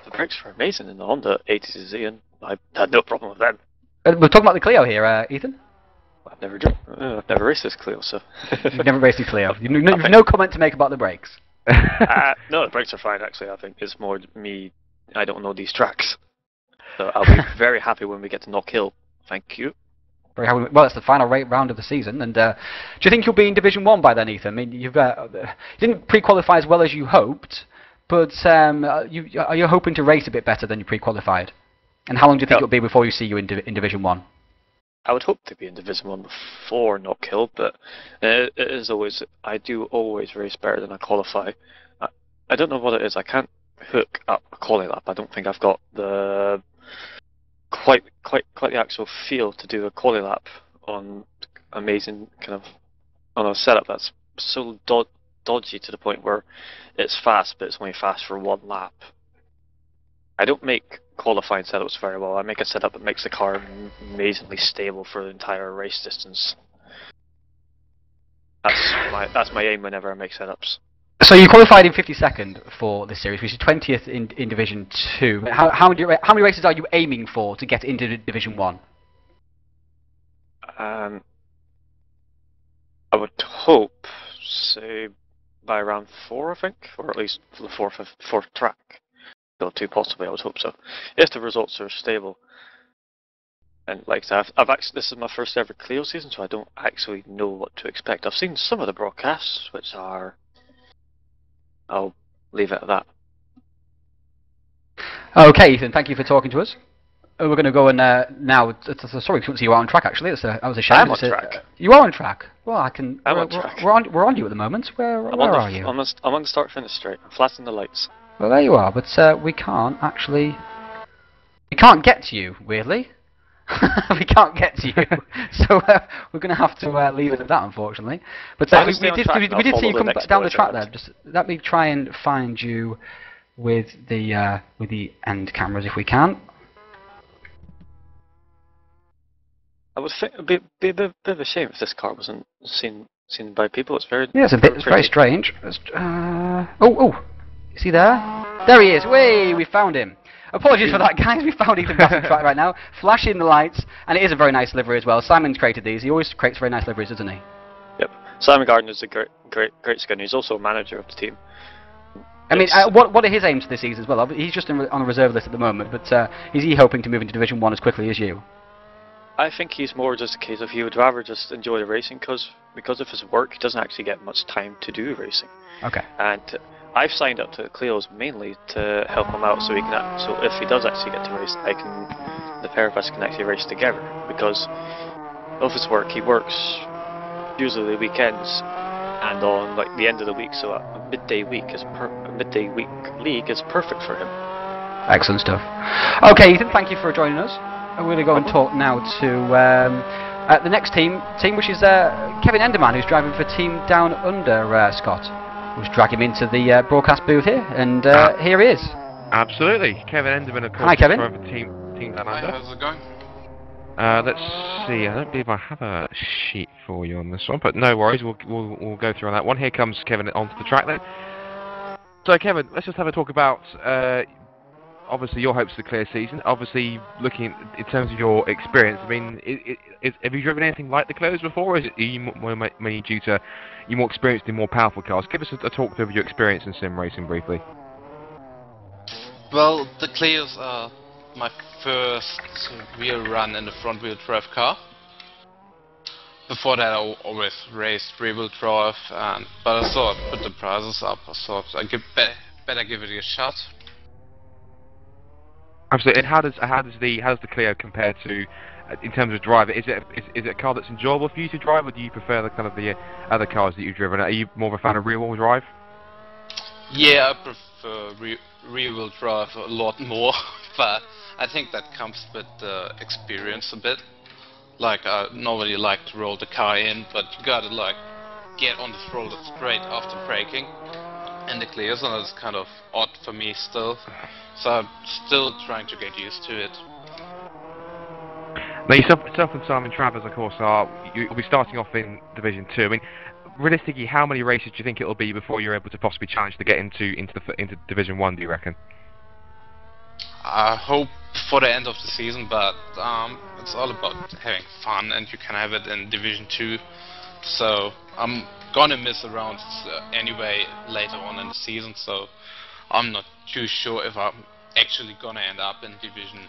The brakes were amazing in the Honda 80cc, and I had no problem with them. We're talking about the Clio here, Ethan. I've never raced this Clio, so. You've never raced the Clio. You've no comment to make about the brakes. No, the brakes are fine, actually. I think it's more me. I don't know these tracks, so I'll be very happy when we get to Knock Hill. Thank you. Very happy. Well, it's the final round of the season, and do you think you'll be in Division 1 by then, Ethan? I mean, you didn't pre-qualify as well as you hoped, but are you hoping to race a bit better than you pre-qualified? And how long do you think it'll be before you see you in Division 1? I would hope to be in Division 1 before Knock Hill, but it is always, I do always race better than I qualify. I don't know what it is. I can't hook up a quali lap. I don't think I've got the quite the actual feel to do a quali lap on amazing on a setup that's so dodgy to the point where it's fast, but it's only fast for one lap. I don't make qualifying setups very well. I make a setup that makes the car amazingly stable for the entire race distance. That's my aim whenever I make setups. So you qualified in 52nd for this series, which is 20th in Division 2. How many races are you aiming for to get into Division 1? I would hope, say, by round 4, I think, or at least for the fourth track. Or 2 possibly, I would hope so, if the results are stable. And like I said, this is my first ever Clio season, so I don't actually know what to expect. I've seen some of the broadcasts, which are... I'll leave it at that. Okay, Ethan, thank you for talking to us. We're going to go and now. Sorry, we couldn't see you out on track. Actually, that was a shame. I'm on track. You are on track. Well, I'm on track. We're on you at the moment. Where are you? I'm on the start finish straight. I'm flashing the lights. Well, there you are. But we can't actually. We can't get to you. Weirdly, we can't get to you. So we're going to have to leave it at that, unfortunately. But we did see you come down the track there. Just let me try and find you with the end cameras if we can. I would think it'd be a bit of a shame if this car wasn't seen by people. It's very it's very strange. Is he there? There he is. Way, we found him. Apologies for that, guys. We found Ethan back on track right now, flashing the lights, and it is a very nice livery as well. Simon's created these. He always creates very nice liveries, doesn't he? Yep. Simon Gardner's a great skinner. He's also a manager of the team. I mean, what are his aims this season as well? He's just on a reserve list at the moment, but is he hoping to move into Division 1 as quickly as you? I think he's more just a case of he would rather just enjoy the racing because of his work. He doesn't actually get much time to do racing. Okay. And I've signed up to Clio's mainly to help him out, so if he does actually get to race, the pair of us can actually race together. Because of his work, he works usually weekends and on like the end of the week, so a midday week league is perfect for him. Excellent stuff. Okay, Ethan, thank you for joining us. We're going to go and talk now to the next team, which is Kevin Enderman, who's driving for Team Down Under, Scott. We'll drag him into the broadcast booth here, and here he is. Absolutely. Kevin Enderman, of course. Hi, Kevin. For Team Down Under. Hi, how's it going? Let's see, I don't believe I have a sheet for you on this one, but no worries, we'll go through on that one. Here comes Kevin onto the track then. So Kevin, let's just have a talk about obviously your hopes for the Clio season. Obviously, looking in terms of your experience, I mean, have you driven anything like the Clios before, or are you mainly due to you're more experienced in more powerful cars? Give us a talk through of your experience in sim racing briefly. Well, the Clios are my first real run in the front wheel drive car. before that I always raced rear-wheel drive, but I thought with the prices up, I thought I better give it a shot. Absolutely. And how does the Clio compare to, in terms of drive? Is it a car that's enjoyable for you to drive, or do you prefer the kind of the other cars that you've driven? Are you more of a fan of rear-wheel drive? Yeah, I prefer rear-wheel drive a lot more, but I think that comes with experience a bit. Like, I normally like to roll the car in, but you gotta like get on the throttle straight after braking. And the Clio's on is kind of odd for me still, so I'm still trying to get used to it. Now yourself and Simon Travers, of course, you'll be starting off in Division 2. I mean, realistically, how many races do you think it'll be before you're able to possibly challenge to get into Division 1, do you reckon? I hope for the end of the season, but it's all about having fun, and you can have it in Division 2. So I'm gonna miss around anyway later on in the season, so I'm not too sure if I'm actually gonna end up in Division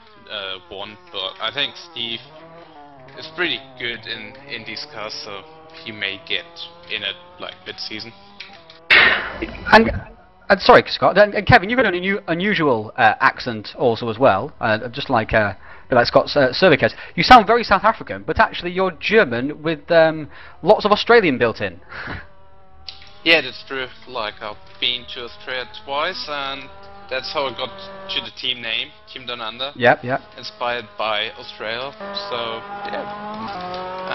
1. But I think Steve is pretty good in these cars, so he may get in it like mid-season. And sorry, Scott. And Kevin, you've got an unusual accent also as well, just like Scott's Seriesk has. You sound very South African, but actually you're German with lots of Australian built in. Yeah, that's true. Like, I've been to Australia twice, and that's how I got to the team name, Team Down Under. Yep, yep. Inspired by Australia. So yeah,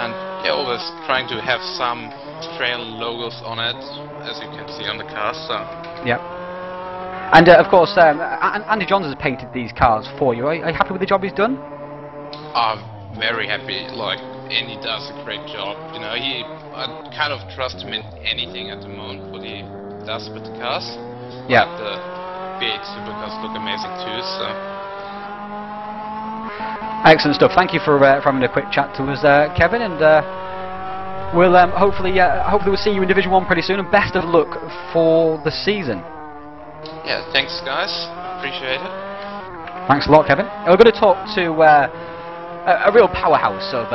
and yeah, always trying to have some Australian logos on it, as you can see on the car. So. Yep. And of course, Andy Johns has painted these cars for you. Are you happy with the job he's done? I'm very happy. Like, and he does a great job. You know, I kind of trust him in anything at the moment what he does with the cars. Yeah. Like the V8 supercars look amazing too. So. Excellent stuff. Thank you for having a quick chat to us, Kevin, and we'll hopefully we'll see you in Division 1 pretty soon. And best of luck for the season. Yeah, thanks guys. Appreciate it. Thanks a lot, Kevin. We're going to talk to a real powerhouse of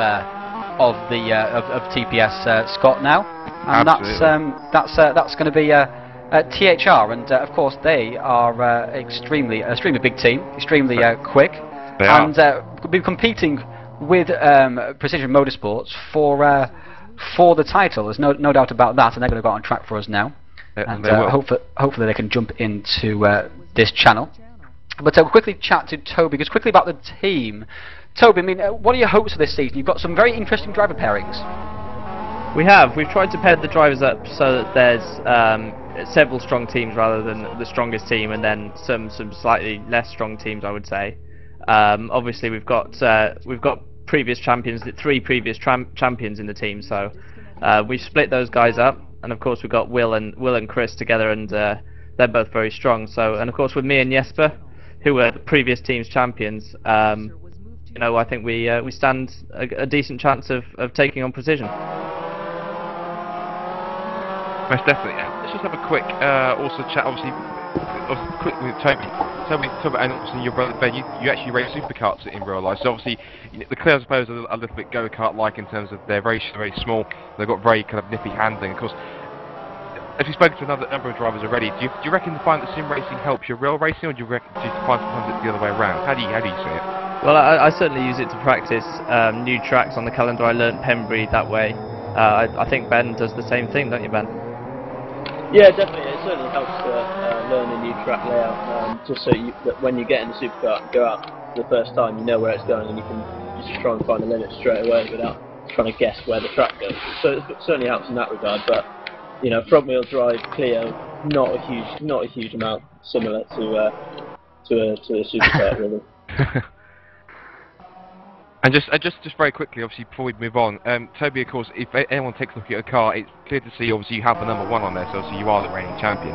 TPS, Scott now, and that's going to be THR, and of course they are extremely big team, extremely quick, and will be competing with Precision Motorsports for the title. There's no doubt about that, and they're going to go on track for us now, and hopefully they can jump into this channel. But we'll quickly chat to Toby, because quickly about the team. Toby, I mean, what are your hopes for this season? You've got some very interesting driver pairings. We've tried to pair the drivers up so that there's several strong teams rather than the strongest team, and then some slightly less strong teams, I would say. Obviously we've got previous champions, 3 previous champions in the team, so we've split those guys up, and of course we've got Will and Chris together, and they're both very strong. So, and of course with me and Jesper, who were the previous team's champions, you know, I think we stand a decent chance of taking on Precision. Most definitely. Let's just have a quick also chat, obviously quick with Toby, and obviously your brother Ben, you actually race supercars in real life, so obviously the Clio suppose are a little bit go-kart-like in terms of they're very small, they've got very kind of nippy handling. Of course, if you've spoken to a number of drivers already, do you reckon the find that sim racing helps your real racing, or do you find sometimes it's the other way around? How do you see it? Well, I certainly use it to practice new tracks on the calendar. I learnt Pembrey that way. I think Ben does the same thing, don't you, Ben? Yeah, definitely. It certainly helps to learn a new track layout, just so that when you get in the supercar and go out the first time, you know where it's going, and you can just try and find the limit straight away without trying to guess where the track goes. So it certainly helps in that regard. But you know, front-wheel drive Clio, not a huge amount similar to a supercar, really. And just very quickly, obviously, before we move on, Toby, of course, if anyone takes a look at your car, it's clear to see, obviously, you have the number 1 on there, so obviously you are the reigning champion.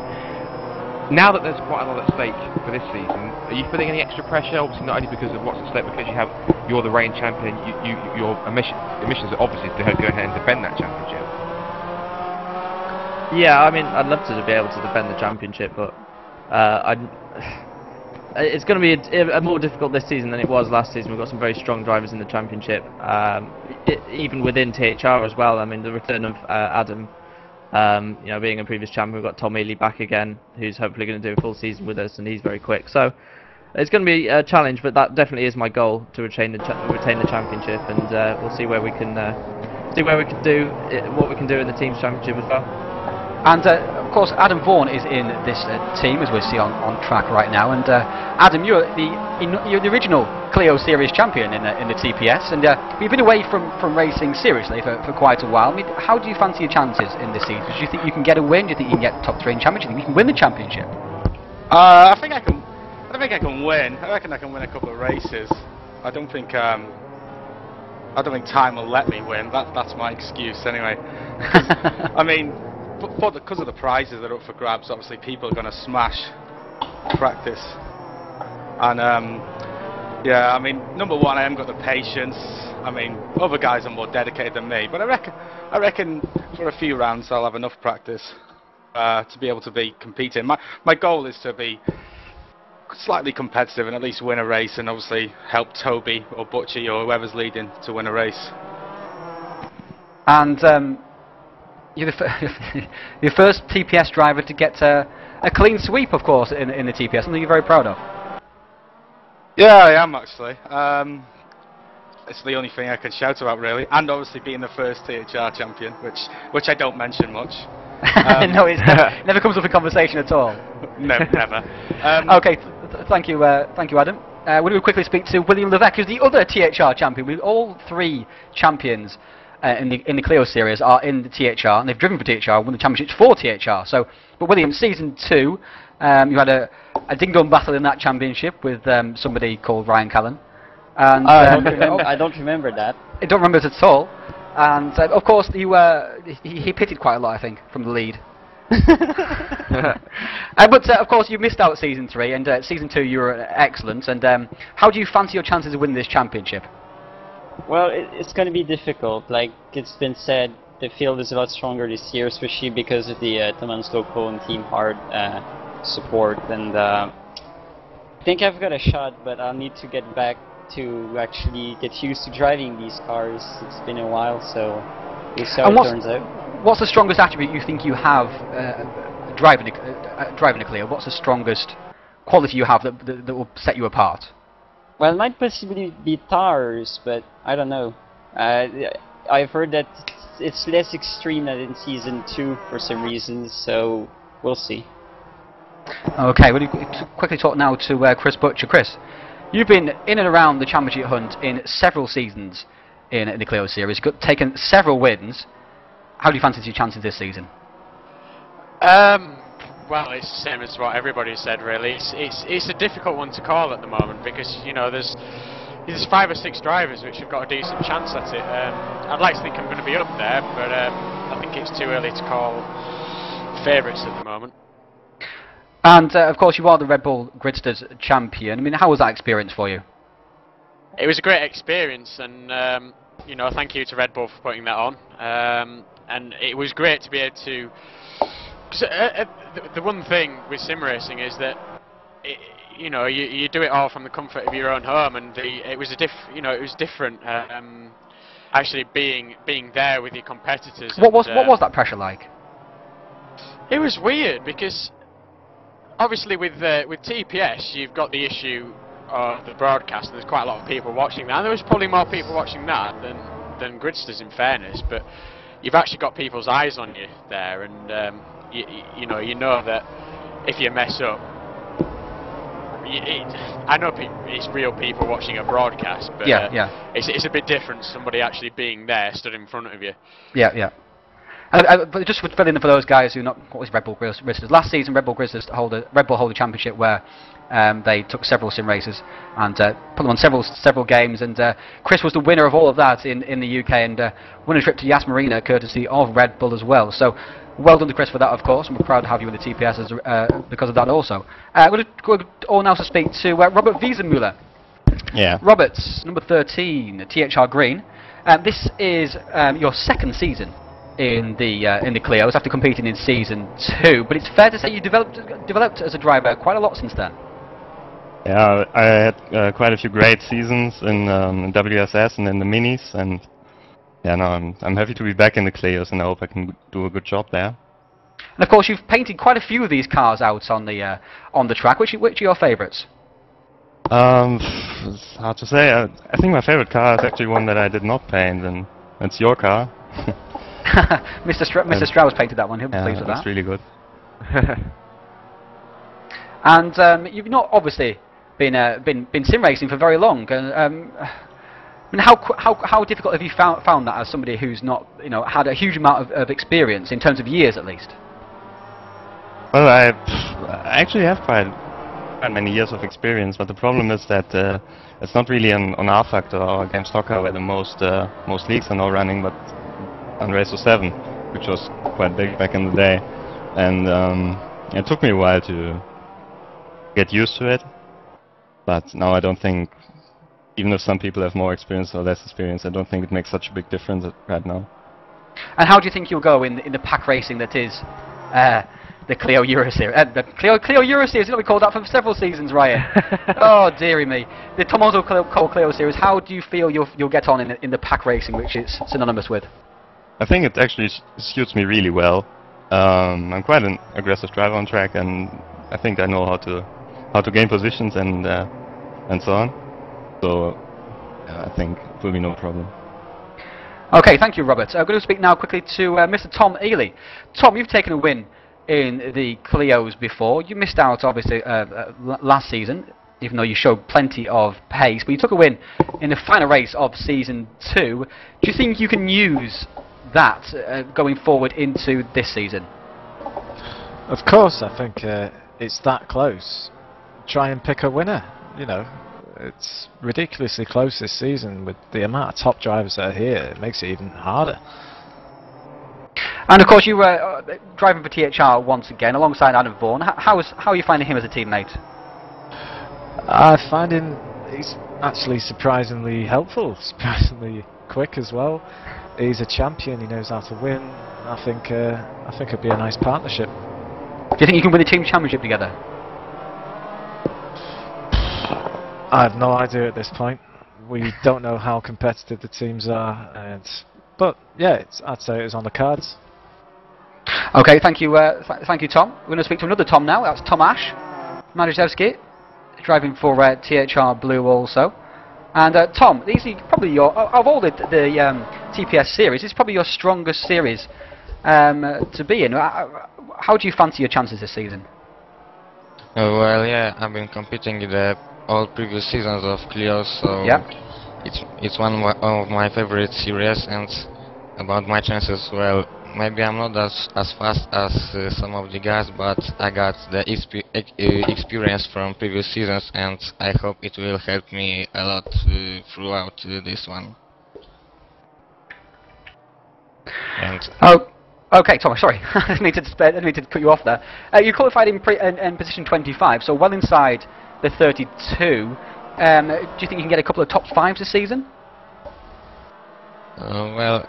Now that there's quite a lot at stake for this season, are you feeling any extra pressure? Obviously, not only because of what's at stake, because you're the reigning champion, your missions are obviously to go ahead and defend that championship. Yeah, I mean, I'd love to be able to defend the championship, but it's going to be a more difficult this season than it was last season. We've got some very strong drivers in the championship, even within THR as well. I mean, the return of Adam, you know, being a previous champion, we've got Tom Ely back again, who's hopefully going to do a full season with us, and he's very quick. So it's going to be a challenge, but that definitely is my goal, to retain the championship, and we'll see where we can do what we can do in the teams championship as well. And of course, Adam Vaughan is in this team, as we see on track right now. And Adam, you're the original Clio Series champion in the TPS, and you've been away from racing seriously for quite a while. I mean, how do you fancy your chances in this season? Do you think you can get a win? Do you think you can get top 3 in championship? Do you think you can win the championship? I think I can. I don't think I can win. I reckon I can win a couple of races. I don't think time will let me win. That's my excuse anyway. I mean, because of the prizes that are up for grabs, obviously people are going to smash practice. And yeah, I mean, number one, I haven't got the patience. I mean, other guys are more dedicated than me, but I reckon for a few rounds I'll have enough practice to be able to be competing. My goal is to be slightly competitive and at least win a race, and obviously help Toby or Butchie or whoever's leading to win a race. And you're your first TPS driver to get a clean sweep, of course, in the TPS, something you're very proud of. Yeah, I am actually. It's the only thing I can shout about, really, and obviously being the first THR champion, which I don't mention much. No, it never comes up in conversation at all. Never. Okay, thank you, Adam. We'll quickly speak to William Levesque, who's the other THR champion. With all 3 champions in the Clio series are in the THR, and they've driven for THR and won the championships for THR. So, but William, season 2, you had a ding-dong battle in that championship with somebody called Ryan Callan. And I don't remember that. I don't remember it at all. And of course, he pitted quite a lot, I think, from the lead. But of course, you missed out season 3, and season 2 you were excellent. And how do you fancy your chances of winning this championship? Well, it's going to be difficult. Like it's been said, the field is a lot stronger this year, especially because of the Tom Onslow-Cole and Team Hard support. And I think I've got a shot, but I'll need to get back to actually get used to driving these cars. It's been a while, so we'll see how it turns out. What's the strongest attribute you think you have driving a Clio? What's the strongest quality you have that will set you apart? Well, it might possibly be tires, but I don't know. I've heard that it's less extreme than in season 2 for some reasons, so we'll see. Okay, we'll quickly talk now to Chris Butcher. Chris, you've been in and around the championship hunt in several seasons in the Clio series, taken several wins. How do you fancy your chances this season? Well, it's the same as what everybody said, really. It's a difficult one to call at the moment because, you know, there's 5 or 6 drivers which have got a decent chance at it. I'd like to think I'm going to be up there, but I think it's too early to call favourites at the moment. And of course, you are the Red Bull Gridsters champion. I mean, how was that experience for you? It was a great experience, and you know, thank you to Red Bull for putting that on. And it was great to be able to. The one thing with sim racing is that you know, you do it all from the comfort of your own home, and it was different. Actually, being there with your competitors. What was that pressure like? It was weird because obviously with TPS you've got the issue of the broadcast, and there's quite a lot of people watching that. And there was probably more people watching that than Gridsters, in fairness, but you've actually got people's eyes on you there, and you know that if you mess up, I know it's real people watching a broadcast, but it's a bit different to somebody actually being there, stood in front of you. Yeah. But just to fill in for those guys who what was Red Bull Gridsters? Last season, Red Bull Gridsters hold a championship where they took several sim races and put them on several games. And Chris was the winner of all of that in the UK, and won a trip to Yas Marina courtesy of Red Bull as well. So well done to Chris for that, of course, and we're proud to have you in the TPS because of that also. We'll all now to speak to Robert Wiesenmuller. Yeah. Roberts, number 13, THR Green. This is your second season in the Clios after competing in season 2, but it's fair to say you developed as a driver quite a lot since then. Yeah, I had quite a few great seasons in WSS and in the minis, and yeah, no, I'm happy to be back in the Clios, and I hope I can do a good job there. And of course, you've painted quite a few of these cars out on the track. Which are your favourites? It's hard to say. I think my favorite car is actually one that I did not paint, and it's your car. Mr. Strauss painted that one. He'll be pleased with that. That's really good. And you've not obviously been sim racing for very long. And I mean, how difficult have you found that as somebody who's not had a huge amount of experience in terms of years at least? Well, I actually have quite many years of experience, but the problem is that it's not really on rFactor or Game Stocker where the most leagues are now running, but on Race 07, which was quite big back in the day, and it took me a while to get used to it. But now I don't think, even if some people have more experience or less experience, I don't think it makes such a big difference right now. And how do you think you'll go in the pack racing that is the Clio Euro Series? The Clio Euro Series, we called that for several seasons, Ryan. Oh, dearie me. The Tom Onslow-Cole Clio Series, how do you feel you'll get on in the pack racing, which it's synonymous with? I think it actually suits me really well. I'm quite an aggressive driver on track, and I think I know how to gain positions and so on. So I think it will be no problem. Okay, thank you, Robert. I'm going to speak now quickly to Mr. Tom Ely. Tom, you've taken a win in the Clios before. You missed out, obviously, last season, even though you showed plenty of pace. But you took a win in the final race of Season 2. Do you think you can use that going forward into this season? Of course, I think it's that close. Try and pick a winner. It's ridiculously close this season with the amount of top drivers that are here. It makes it even harder. And of course, you were driving for THR once again alongside Adam Vaughan. How are you finding him as a teammate? I find he's actually surprisingly helpful, surprisingly quick as well. He's a champion. He knows how to win. I think it'd be a nice partnership. Do you think you can win the team championship together? I have no idea at this point. We don't know how competitive the teams are, but yeah, I'd say it was on the cards. Okay, thank you, thank you, Tom. We're going to speak to another Tom now. That's Tom Ash, Marzewski, driving for THR Blue also. And Tom, these are probably of all the TPS series, this is probably your strongest series to be in. How do you fancy your chances this season? Well, yeah, I've been competing in all previous seasons of Clio, so yeah. It's one of my favorite series. And about my chances, well, maybe I'm not as fast as some of the guys, but I got the experience from previous seasons, and I hope it will help me a lot throughout this one. And okay, Tom, sorry, I didn't mean to cut you off there. You qualified in position 25, so well inside the 32. Do you think you can get a couple of top 5s this season? Well,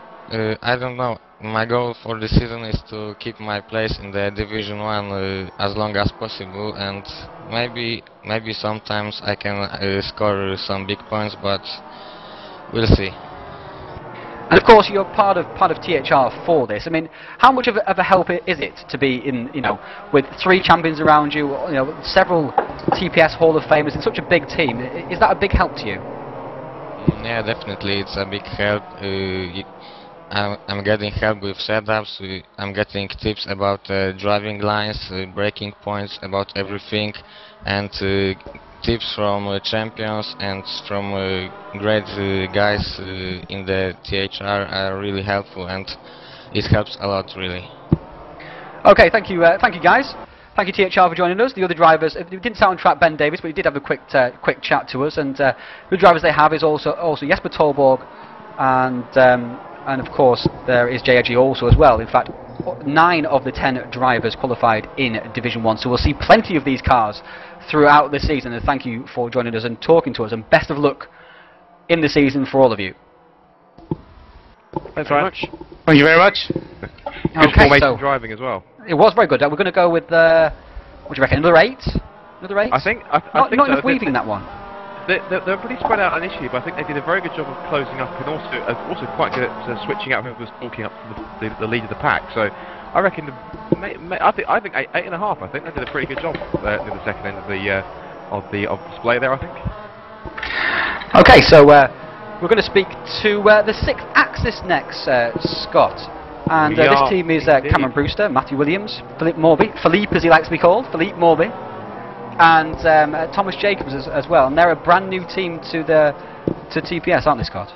I don't know. My goal for this season is to keep my place in the Division 1 as long as possible, and maybe sometimes I can score some big points, but we'll see. And of course, you're part of THR for this. I mean, how much of a help is it to be in, with 3 champions around you, several TPS Hall of Famers in such a big team? Is that a big help to you? Yeah, definitely, it's a big help. I'm getting help with setups. I'm getting tips about driving lines, braking points, about everything, and tips from champions and from great guys in the THR are really helpful, and it helps a lot, really. Okay, thank you guys. Thank you THR for joining us. The other drivers, we didn't soundtrack Ben Davis, but he did have a quick chat to us, and the drivers they have is also Jesper Tolborg, and of course there is JRG also as well. In fact, 9 of the 10 drivers qualified in Division 1, so we'll see plenty of these cars throughout the season, and thank you for joining us and talking to us, and best of luck in the season for all of you. Thanks very much. Thank you very much. Good formation driving as well. It was very good. We're going to go with, what do you reckon, another 8? Another 8? I think not so. enough weaving that one. They're pretty spread out initially, but I think they did a very good job of closing up, and also quite good at switching out whoever was talking up to the lead of the pack. So I reckon, I think 8.5. I think they did a pretty good job in the second end of the display there. I think. Okay, so we're going to speak to the 6th Axis next, Scott. And this team is Cameron Brewster, Matthew Williams, Philippe Morby, Philippe as he likes to be called, Philippe Morby, and Thomas Jacobs as well. And they're a brand new team to TPS, aren't they, Scott?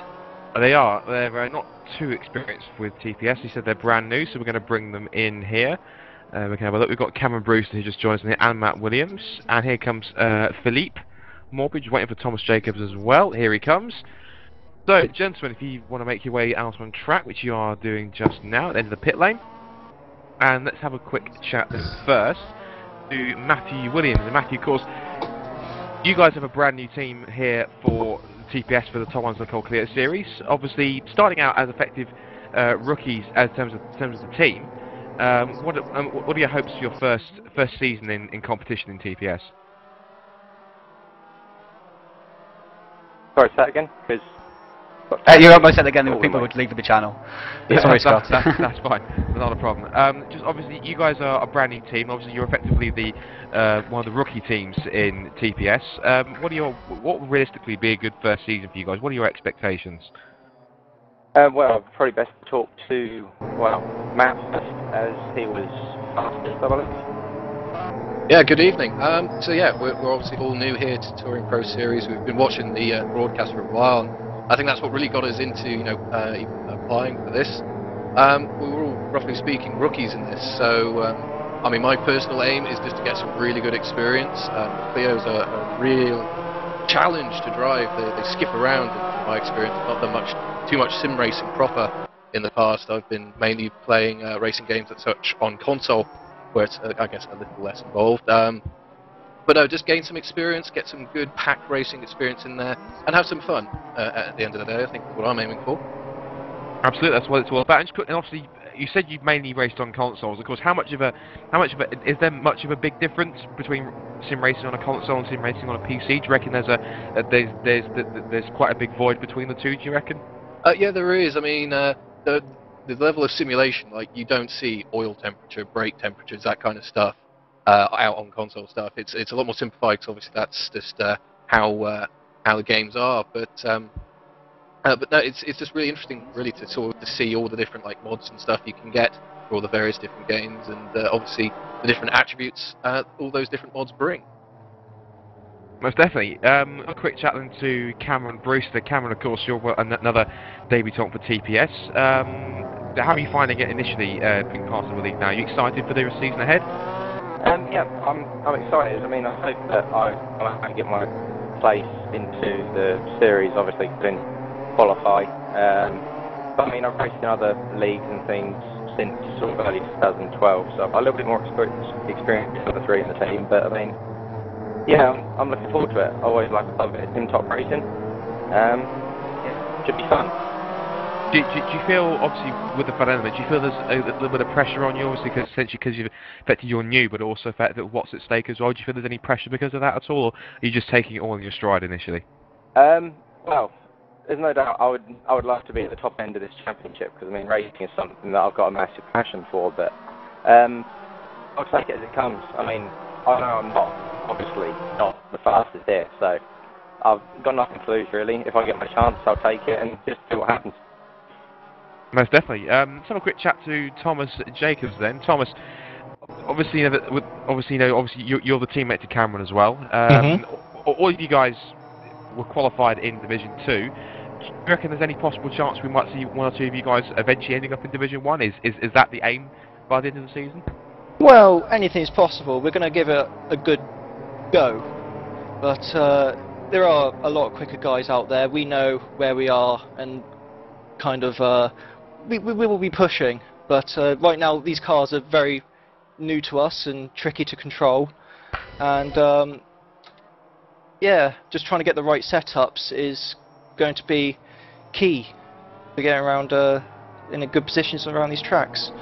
They are. They're not too experienced with TPS. He said they're brand new, so we're going to bring them in here. We can have a look. We've got Cameron Brewster who just joined us here, and Matt Williams. And here comes Philippe Morby, just waiting for Thomas Jacobs as well. Here he comes. So, gentlemen, if you want to make your way out on track, which you are doing just now, at the end of the pit lane, and let's have a quick chat then first to Matthew Williams. And Matthew, of course, you guys have a brand new team here for TPS for the Tom Onslow-Cole Clio Series. Obviously, starting out as effective rookies in terms of the team. What are your hopes for your first season in competition in TPS? Sorry, say that again? You almost said again that people would leave the channel. Yeah, sorry, Scott. That's fine. Not a problem. Just obviously, you guys are a brand new team. Obviously, you're effectively the one of the rookie teams in TPS. What would realistically be a good first season for you guys? What are your expectations? Well, probably best to talk to Matt first, as he was fastest, I believe. Yeah, good evening. So yeah, we're obviously all new here to TouringProSeries. We've been watching the broadcast for a while. I think that's what really got us into, applying for this. We were all, roughly speaking, rookies in this. So, I mean, my personal aim is just to get some really good experience. Clio's a real challenge to drive. They skip around, in my experience. Not too much sim racing proper in the past. I've been mainly playing racing games and such on console, where it's, I guess, a little less involved. But no, just gain some experience, get some good pack racing experience in there, and have some fun at the end of the day. I think that's what I'm aiming for. Absolutely, that's what it's all about. And obviously, you said you've mainly raced on consoles. Of course, is there much of a big difference between sim racing on a console and sim racing on a PC? Do you reckon there's quite a big void between the two? Do you reckon? Yeah, there is. I mean, the level of simulation, like you don't see oil temperature, brake temperatures, that kind of stuff. Out on console stuff, it's a lot more simplified because obviously that's just how the games are. But no, it's just really interesting, really, to see all the different mods and stuff you can get for all the various different games, and obviously the different attributes all those different mods bring. Most definitely. A quick chat then to Cameron Brewster. Cameron, of course, you're another debutant for TPS. How are you finding it initially being part of the league now? Are you excited for the season ahead? Yeah, I'm excited. I mean, I hope that I can get my place into the series. Obviously, didn't qualify. But I mean, I've raced in other leagues and things since sort of early 2012, so I've got a little bit more experience with the three in the team. But I mean, yeah, I'm looking forward to it. I always like a bit of team top racing. Yeah, should be fun. Do you feel, obviously, with the fun element, do you feel there's a little bit of pressure on you, obviously, because you're new, but also the fact that what's at stake as well? Do you feel there's any pressure because of that at all, or are you just taking it all in your stride initially? Well, there's no doubt I would love to be at the top end of this championship, because I mean, racing is something that I've got a massive passion for, but I'll take it as it comes. I mean, I know I'm obviously not the fastest there, so I've got nothing to lose really. If I get my chance, I'll take it and just see what happens. Most definitely. Let's have a quick chat to Thomas Jacobs then. Thomas, obviously, you're the teammate to Cameron as well. All of you guys were qualified in Division 2. Do you reckon there's any possible chance we might see one or two of you guys eventually ending up in Division 1? Is that the aim by the end of the season? Well, anything's possible. We're going to give it a good go. But there are a lot of quicker guys out there. We know where we are and kind of... We will be pushing, but right now these cars are very new to us and tricky to control, and yeah, just trying to get the right setups is going to be key to getting around in a good positions around these tracks.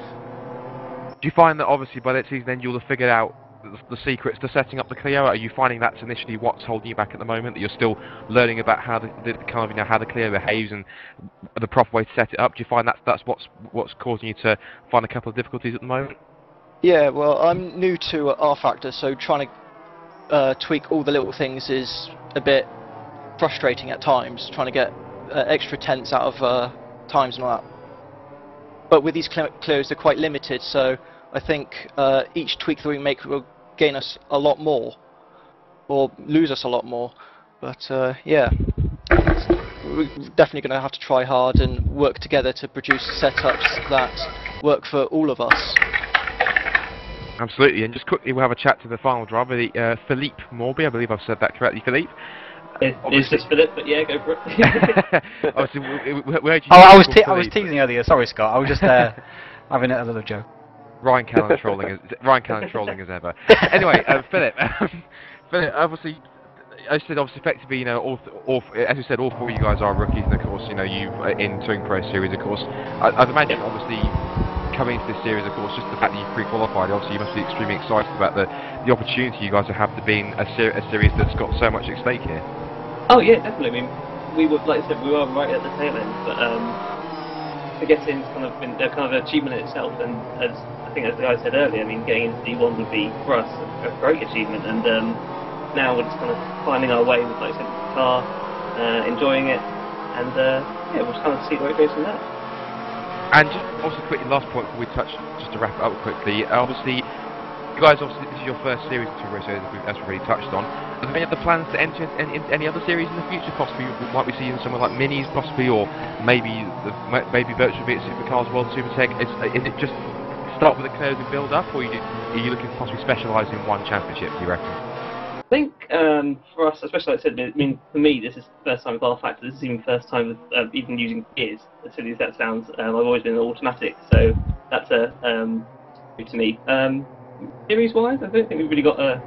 Do you find that obviously by that season then you'll have figured out the secrets to setting up the Clio? Are you finding that's initially what's holding you back at the moment? That you're still learning about how the kind of, you know, how the Clio behaves and the proper way to set it up? Do you find that's what's causing you to find a couple of difficulties at the moment? Yeah, well, I'm new to rFactor, so trying to tweak all the little things is a bit frustrating at times, trying to get extra tenths out of times and all that. But with these Clios, they're quite limited, so I think each tweak that we make will gain us a lot more, or lose us a lot more. But yeah, we're definitely going to have to try hard and work together to produce setups that work for all of us. Absolutely, and just quickly we'll have a chat to the final driver, Philippe Morby. I believe I've said that correctly, Philippe. It's just Philip, but yeah, go for it. Obviously, where do you I was teasing earlier. Sorry, Scott. I was just having a little joke. Ryan Callan trolling as ever. Anyway, Philip, obviously, I said obviously effectively, you know, as you said, all four of you guys are rookies, and of course, you know, you've in TouringProSeries, of course. I'd imagine, obviously, coming into this series, of course, just the fact that you've pre-qualified, obviously you must be extremely excited about the opportunity you guys have to be in a series that's got so much at stake here. Oh yeah, definitely. I mean, we were, like I said, we were right at the tail end, but to get in has kind of been a kind of achievement in itself. And as I think, as the guy said earlier, I mean, getting into D1 would be for us a great achievement. And now we're just kind of finding our way with, like I said, the car, enjoying it, and yeah, we'll just kind of see where it goes from there. And just also quickly, last point before we touch, just to wrap it up quickly. Obviously, you guys, obviously, this is your first series of TouringProSeries, as we've already touched on. Are there any other plans to enter in any other series in the future? Possibly, might we see somewhere like Minis, possibly, or maybe Virtual Beat Supercars World Supertech? Is it just start with the Clios and build up, or are you looking to possibly specialise in one championship? Do you reckon? I think for us, especially like I said, I mean, for me, this is the first time with rFactor. This is even the first time with even using gears. As silly as that sounds, I've always been an automatic, so that's a new to me. Series-wise, I don't think we've really got a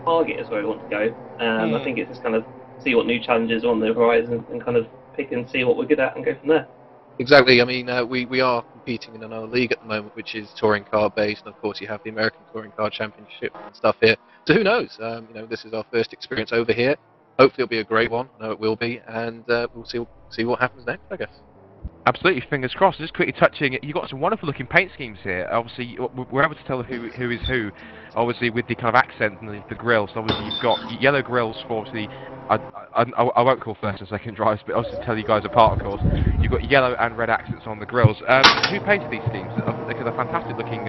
target as where we want to go. I think it's just kind of see what new challenges are on the horizon and kind of pick and see what we're good at and go from there. Exactly. I mean, we are competing in another league at the moment, which is touring car based, and of course you have the American Touring Car Championship and stuff here. So who knows? You know, this is our first experience over here. Hopefully it'll be a great one. I know it will be, and we'll see what happens next, I guess. Absolutely, fingers crossed. Just quickly touching, you've got some wonderful looking paint schemes here. Obviously, we're able to tell who is who, obviously with the kind of accent and the grills. So obviously you've got yellow grills for, obviously, I won't call first and second drives, but obviously to tell you guys apart, of course. You've got yellow and red accents on the grills. Who painted these schemes? They're fantastic looking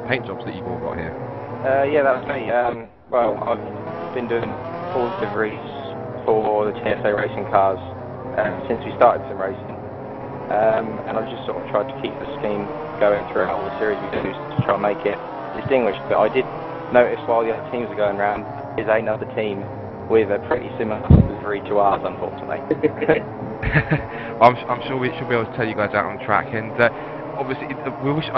paint jobs that you've all got here. Yeah, that was me. Well, I've been doing full deliveries for the TSA racing cars since we started sim racing. And I've just sort of tried to keep the scheme going throughout all the series we do to try and make it distinguished. But I did notice while the other teams were going around, there's another team with a pretty similar delivery to ours, unfortunately. I'm sure we should be able to tell you guys out on track. And obviously, we wish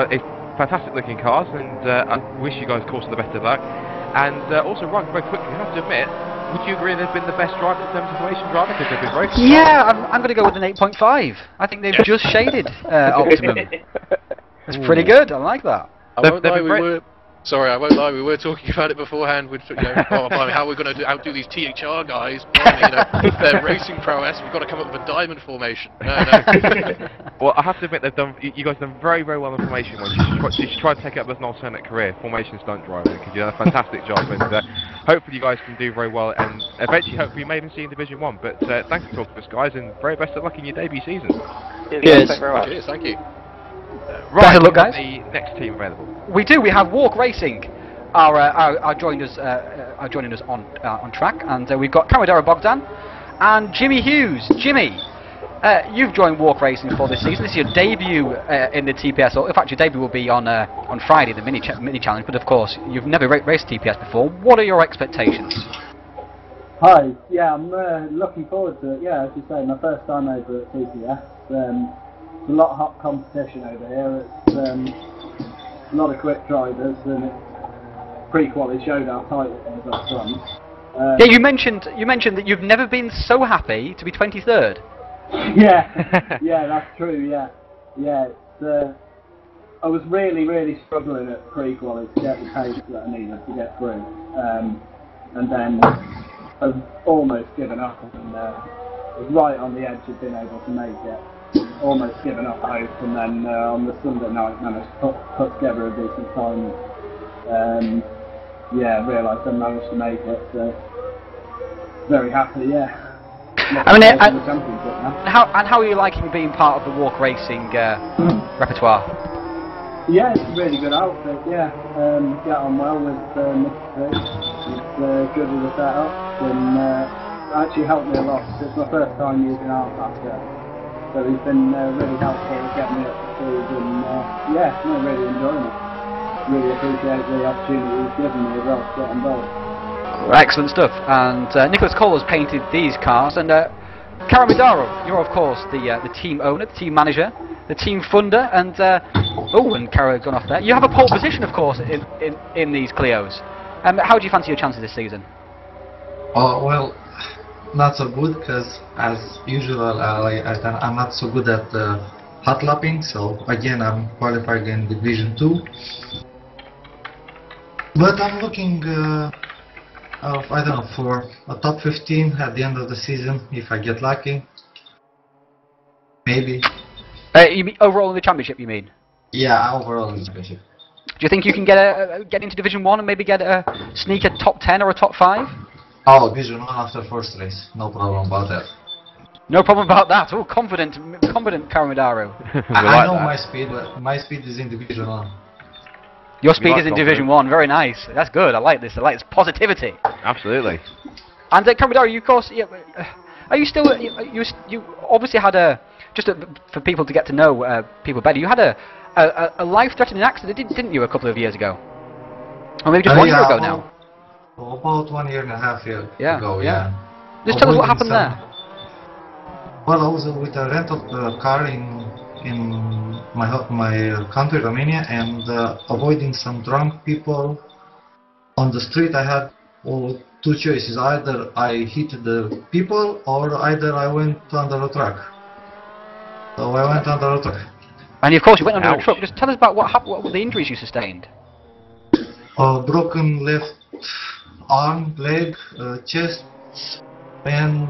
fantastic looking cars, and I wish you guys, of course, the best of luck. And also, Ryan, very quickly, I have to admit, would you agree they've been the best driver in terms of formation driver? Because they've been very good. Yeah, I'm going to go with an 8.5. I think they've just shaded Optimum. That's pretty good. I like that. I won't lie, we were talking about it beforehand with, you know, how we're going to outdo these THR guys. Blimey, you know, with their racing prowess, we've got to come up with a diamond formation. No. Well, I have to admit, you guys have done very, very well in formation. You should try to take it up as an alternate career, formation stunt driving, because you've done a fantastic job. And hopefully you guys can do very well, and eventually, hopefully, you may even see in Division 1. But thanks for talking to us, guys, and very best of luck in your debut season. Cheers. Thank you very much. Cheers, thank you. Right, look, guys. The next team available. We do. We have Walk Racing are joining us on track, and we've got Kamadera Bogdan and Jimmy Hughes. Jimmy, you've joined Walk Racing for this season. This is your debut in the TPS. Or in fact, your debut will be on Friday, the mini challenge. But of course, you've never raced TPS before. What are your expectations? Hi. Yeah, I'm looking forward to it. Yeah, as you say, my first time over at TPS. There's a lot of hot competition over here. It's a lot of quick drivers, and it's pre-quali showed how tight it was up front. Yeah, you mentioned that you've never been so happy to be 23rd. Yeah, yeah, that's true. Yeah, it's. I was really struggling at pre-quali to get the pace that I needed to get through, and then I've almost given up, and was right on the edge of being able to make it. Almost given up hope, and then on the Sunday night managed to put together a decent time. Yeah, realised I managed to make it. So very happy, yeah. I mean, how are you liking being part of the walk racing repertoire? Yeah, it's a really good outfit, yeah. Get on well with Mr. P. He's good with the setup, and actually helped me a lot. It's my first time using rFactor, so he's been really helpful with getting me up to speed, and yeah, I'm really enjoying it. Really appreciate the opportunity he's given me as well to get involved. Excellent stuff. And Nicholas Cole has painted these cars, and Callan, you're of course the team owner, the team manager, the team funder, and and Carol's gone off there. You have a pole position, of course, in these Clios. How do you fancy your chances this season? Well, not so good, because as usual I'm not so good at hot lapping, so again I'm qualified in Division 2. But I'm looking I don't know, for a top 15 at the end of the season, if I get lucky. Maybe. You mean overall in the championship, you mean? Yeah, overall in the championship. Do you think you can get into Division 1 and maybe get a sneak at top 10 or a top 5? Oh, Division 1 after first race, no problem about that. No problem about that. Oh, confident Callan. I know my speed, but my speed is in Division 1. Your speed is in Division 1, very nice. That's good, I like this, positivity. Absolutely. And Callan, you of course, are you still, you obviously had for people to get to know people better, you had a life-threatening accident, didn't you, a couple of years ago? Or maybe just 1 year ago now? About 1.5 years ago, yeah. Just tell us what happened there. Well, I was with a rental car in my country, Romania, and avoiding some drunk people on the street. I had two choices: either I hit the people, or either I went under a truck. So I went under a truck. And of course you went under a truck. Just tell us about what happened, what were the injuries you sustained? Broken left arm, leg, chest, and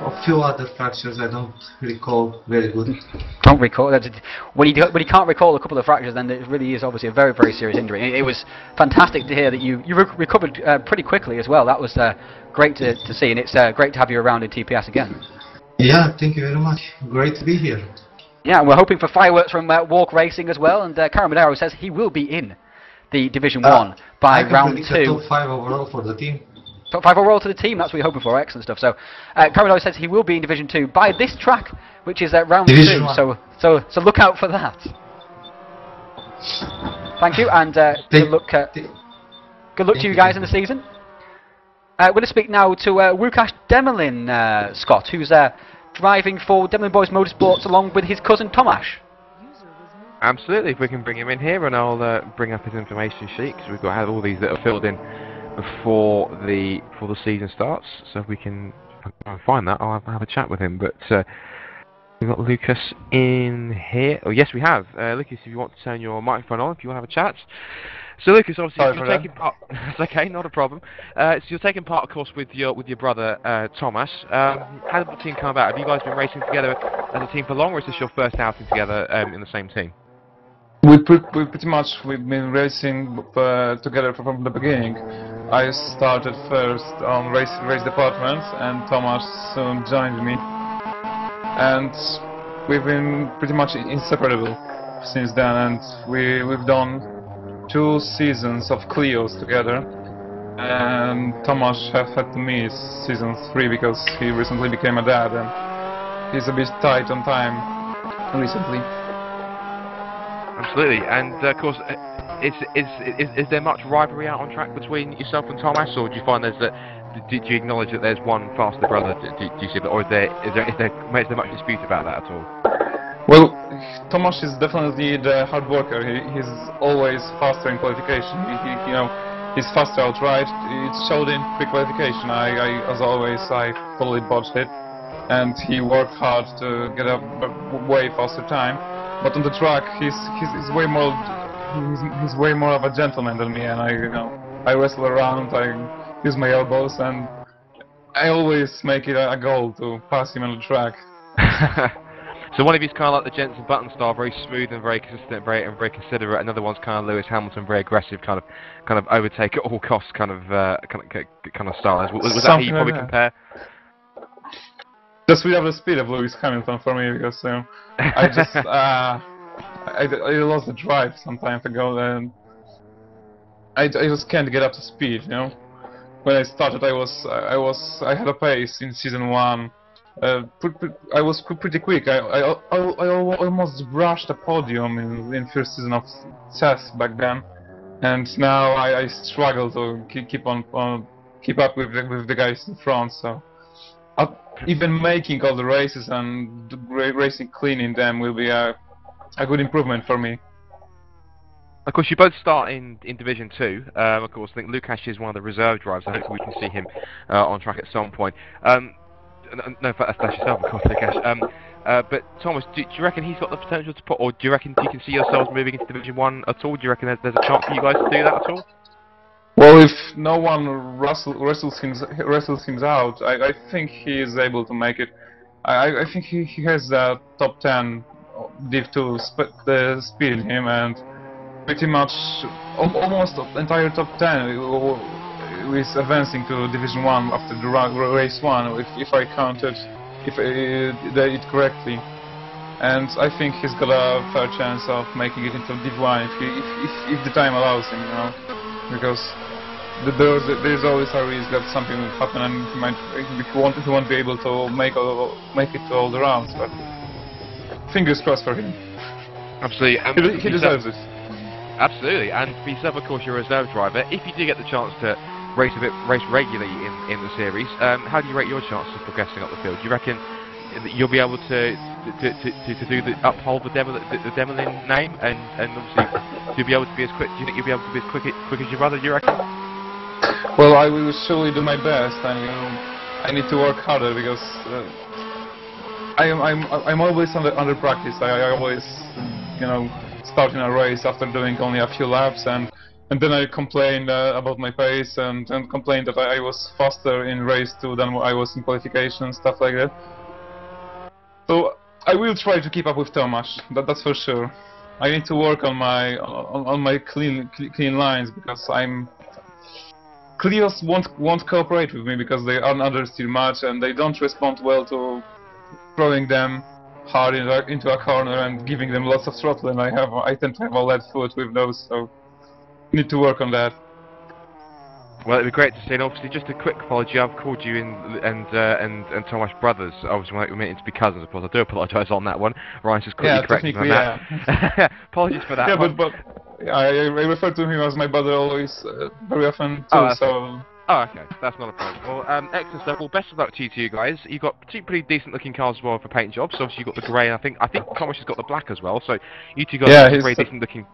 a few other fractures I don't recall very good. Don't recall? When you can't recall a couple of fractures, then it really is obviously a very, very serious injury. It was fantastic to hear that you recovered pretty quickly as well. That was great to see, and it's great to have you around in TPS again. Yeah, thank you very much. Great to be here. Yeah, and we're hoping for fireworks from Walk Racing as well, and Callan says he will be in the Division 1 by round 2. Top 5 overall for the team. Top 5 overall to the team, that's what you're hoping for, excellent stuff. So, Callan says he will be in Division 2 by this track, which is round 2, so look out for that. Thank you, and good luck to you guys in the season. We're going to speak now to Łukasz Demolin, Scott, who's driving for Demolin Boys Motorsports along with his cousin Tomasz. Absolutely, if we can bring him in here, and I'll bring up his information sheet, because we've got to have all these that are filled in before the season starts. So if we can find that, I'll have a chat with him. But we've got Lucas in here. Oh yes, we have. Lucas, if you want to turn your microphone on, if you want to have a chat. So Lucas, obviously you're taking part. That's okay, not a problem. So you're taking part, of course, with your brother Tomasz. How did the team come about? Have you guys been racing together as a team for long, or is this your first outing together in the same team? We've been racing together from the beginning. I started first on race department, and Tomasz soon joined me, and we've been pretty much inseparable since then. And we've done 2 seasons of Clios together, and Tomasz had to miss season 3 because he recently became a dad, and he's a bit tight on time recently. Absolutely, and of course, is there much rivalry out on track between yourself and Tomasz, or do you find do you acknowledge that there's one faster brother? Do you see that, or is there much dispute about that at all? Well, Tomasz is definitely the hard worker. He's always faster in qualification. He's faster outright. It showed in pre-qualification. As always, I totally botched it, and he worked hard to get a way faster time. but on the track he's way more of a gentleman than me, and I wrestle around, I use my elbows, and I always make it a goal to pass him on the track. So one of you's kind of like the Jensen Button style, very smooth and very consistent, very considerate. Another one's kind of Lewis Hamilton, very aggressive, kind of overtake at all costs, kind of style. Was that how you probably compare? Just without the speed of Lewis Hamilton for me, because I just I lost the drive some time ago, and I just can't get up to speed. When I started, I had a pace in season 1. I was pretty quick. I almost brushed a podium in first season of chess back then, and now I struggle to keep up with the guys in front. So even making all the races and racing clean in them will be a good improvement for me. Of course, you both start in Division 2. Of course, I think Lukasz is one of the reserve drivers. I hope we can see him on track at some point. No, that's yourself, of course, Lukasz. But Thomas, do you reckon he's got the potential to put, or do you reckon you can see yourselves moving into Division 1 at all? Do you reckon there's a chance for you guys to do that at all? Well, if no one wrestles him out, I think he is able to make it. I think he has the top 10 Div 2 speed in him, and pretty much almost the entire top 10 is advancing to Division 1 after the race 1, if I counted it correctly. And I think he's got a fair chance of making it into Div 1 if the time allows him, because there's always a risk that something will happen and he won't be able to make it to all the rounds, but fingers crossed for him. Absolutely. He deserves it. Absolutely, and for yourself, of course, you're a reserve driver. If you do get the chance to race regularly in the series, how do you rate your chances of progressing up the field? Do you reckon that you'll be able to uphold the Demolin name, and obviously you'll be able to be as quick? Do you think you'll be able to be as quick as your brother? Do you reckon? Well, I will surely do my best, and I need to work harder, because I'm always under practice. I always start in a race after doing only a few laps, and then I complain about my pace and complain that I was faster in race 2 than I was in qualification, stuff like that. So I will try to keep up with Tomasz, that's for sure. I need to work on my clean lines, because Clios won't cooperate with me, because they understeer much and they don't respond well to throwing them hard into a corner and giving them lots of throttle, and I tend to have a lead foot with those, so need to work on that. Well, it'd be great to see, and obviously just a quick apology, I've called you and Tomasz brothers, obviously we're meant to be cousins, of course. I do apologise on that one. Ryan's just quickly correcting me on that. Apologies for that. Yeah, but I refer to him as my brother always, very often too, so... Oh, okay, that's not a problem. Well, excellent stuff. Well, best of luck to you guys. You've got two pretty decent looking cars as well for paint jobs. So obviously you've got the grey, and I think Tomasz has got the black as well. So you two guys have very decent looking.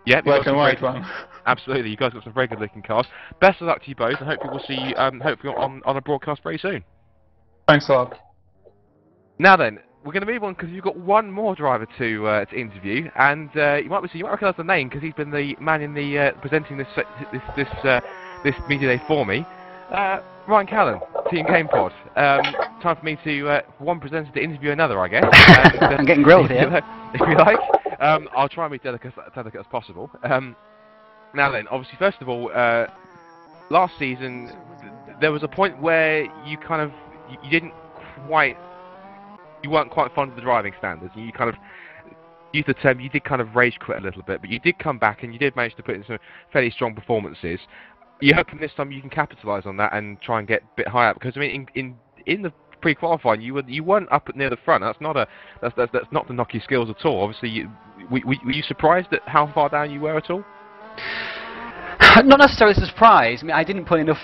Yeah, black and white one. Absolutely, you guys got some very good looking cars. Best of luck to you both, and hopefully we'll see you hopefully on a broadcast very soon. Thanks a lot. Now then, we're going to move on because you've got one more driver to interview, and you might recognise the name because he's been the man in the presenting this media day for me. Ryan Callan, Team GamePod. Time for me to, one presenter to interview another, I guess. I'm getting grilled here. If you like. I'll try and be delicate as possible. Now then, obviously, first of all, last season, there was a point where you kind of, you weren't quite fond of the driving standards, and you kind of, used the term, you did kind of rage quit a little bit, but you did come back and you did manage to put in some fairly strong performances. You're hoping this time you can capitalise on that and try and get a bit higher up, because I mean, in the pre-qualifying, you weren't up near the front. That's not to knock your skills at all. Obviously, were you surprised at how far down you were at all? Not necessarily surprised. I mean, I didn't put enough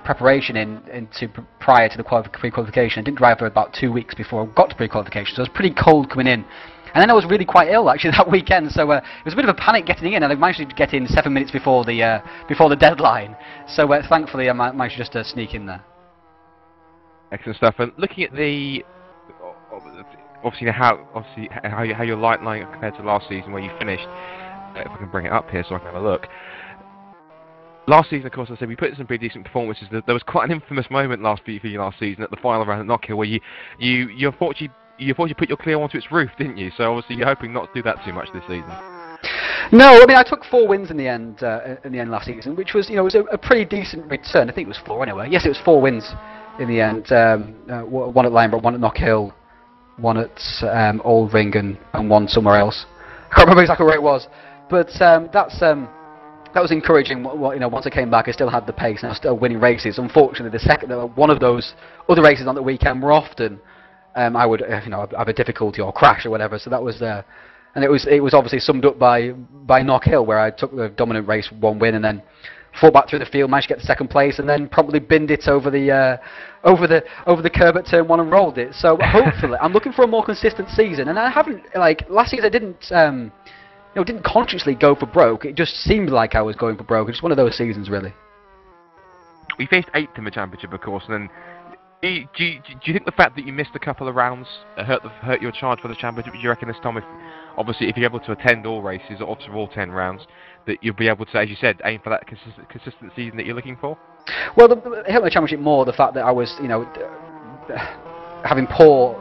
preparation into prior to the pre-qualification. I didn't drive for about 2 weeks before I got to pre-qualification, so I was pretty cold coming in. And then I was really quite ill actually that weekend, so it was a bit of a panic getting in, and I managed to get in 7 minutes before the deadline. So thankfully I managed just to sneak in there. Excellent stuff. And looking at the obviously how you're lining up compared to last season where you finished. If I can bring it up here so I can have a look. Last season, of course, I said we put in some pretty decent performances. There was quite an infamous moment for you last season at the final round at Knockhill where you unfortunately put your Clio onto its roof, didn't you? So obviously you're hoping not to do that too much this season. No, I mean I took 4 wins in the end last season, which was was a pretty decent return. I think it was 4 anyway. Yes, it was 4 wins in the end. 1 at Lionborough, 1 at Knockhill, 1 at Old Ring, and 1 somewhere else. I can't remember exactly where it was, but that was encouraging. Once I came back, I still had the pace and I was still winning races. Unfortunately, one of those other races on the weekend more often I would have a difficulty or crash or whatever. So that was and it was obviously summed up by Knockhill, where I took the dominant race, 1 win, and then fought back through the field, managed to get to 2nd place, and then promptly binned it over the curb at turn 1 and rolled it. So hopefully, I'm looking for a more consistent season, and I haven't last season I didn't consciously go for broke. It just seemed like I was going for broke. It's just one of those seasons, really. We finished 8th in the championship, of course, and then do you think the fact that you missed a couple of rounds hurt your charge for the championship? Do you reckon this time, if you're able to attend all races or to all 10 rounds, that you'll be able to, as you said, aim for that consistent season that you're looking for? Well, it helped the championship more, the fact that I was, having poor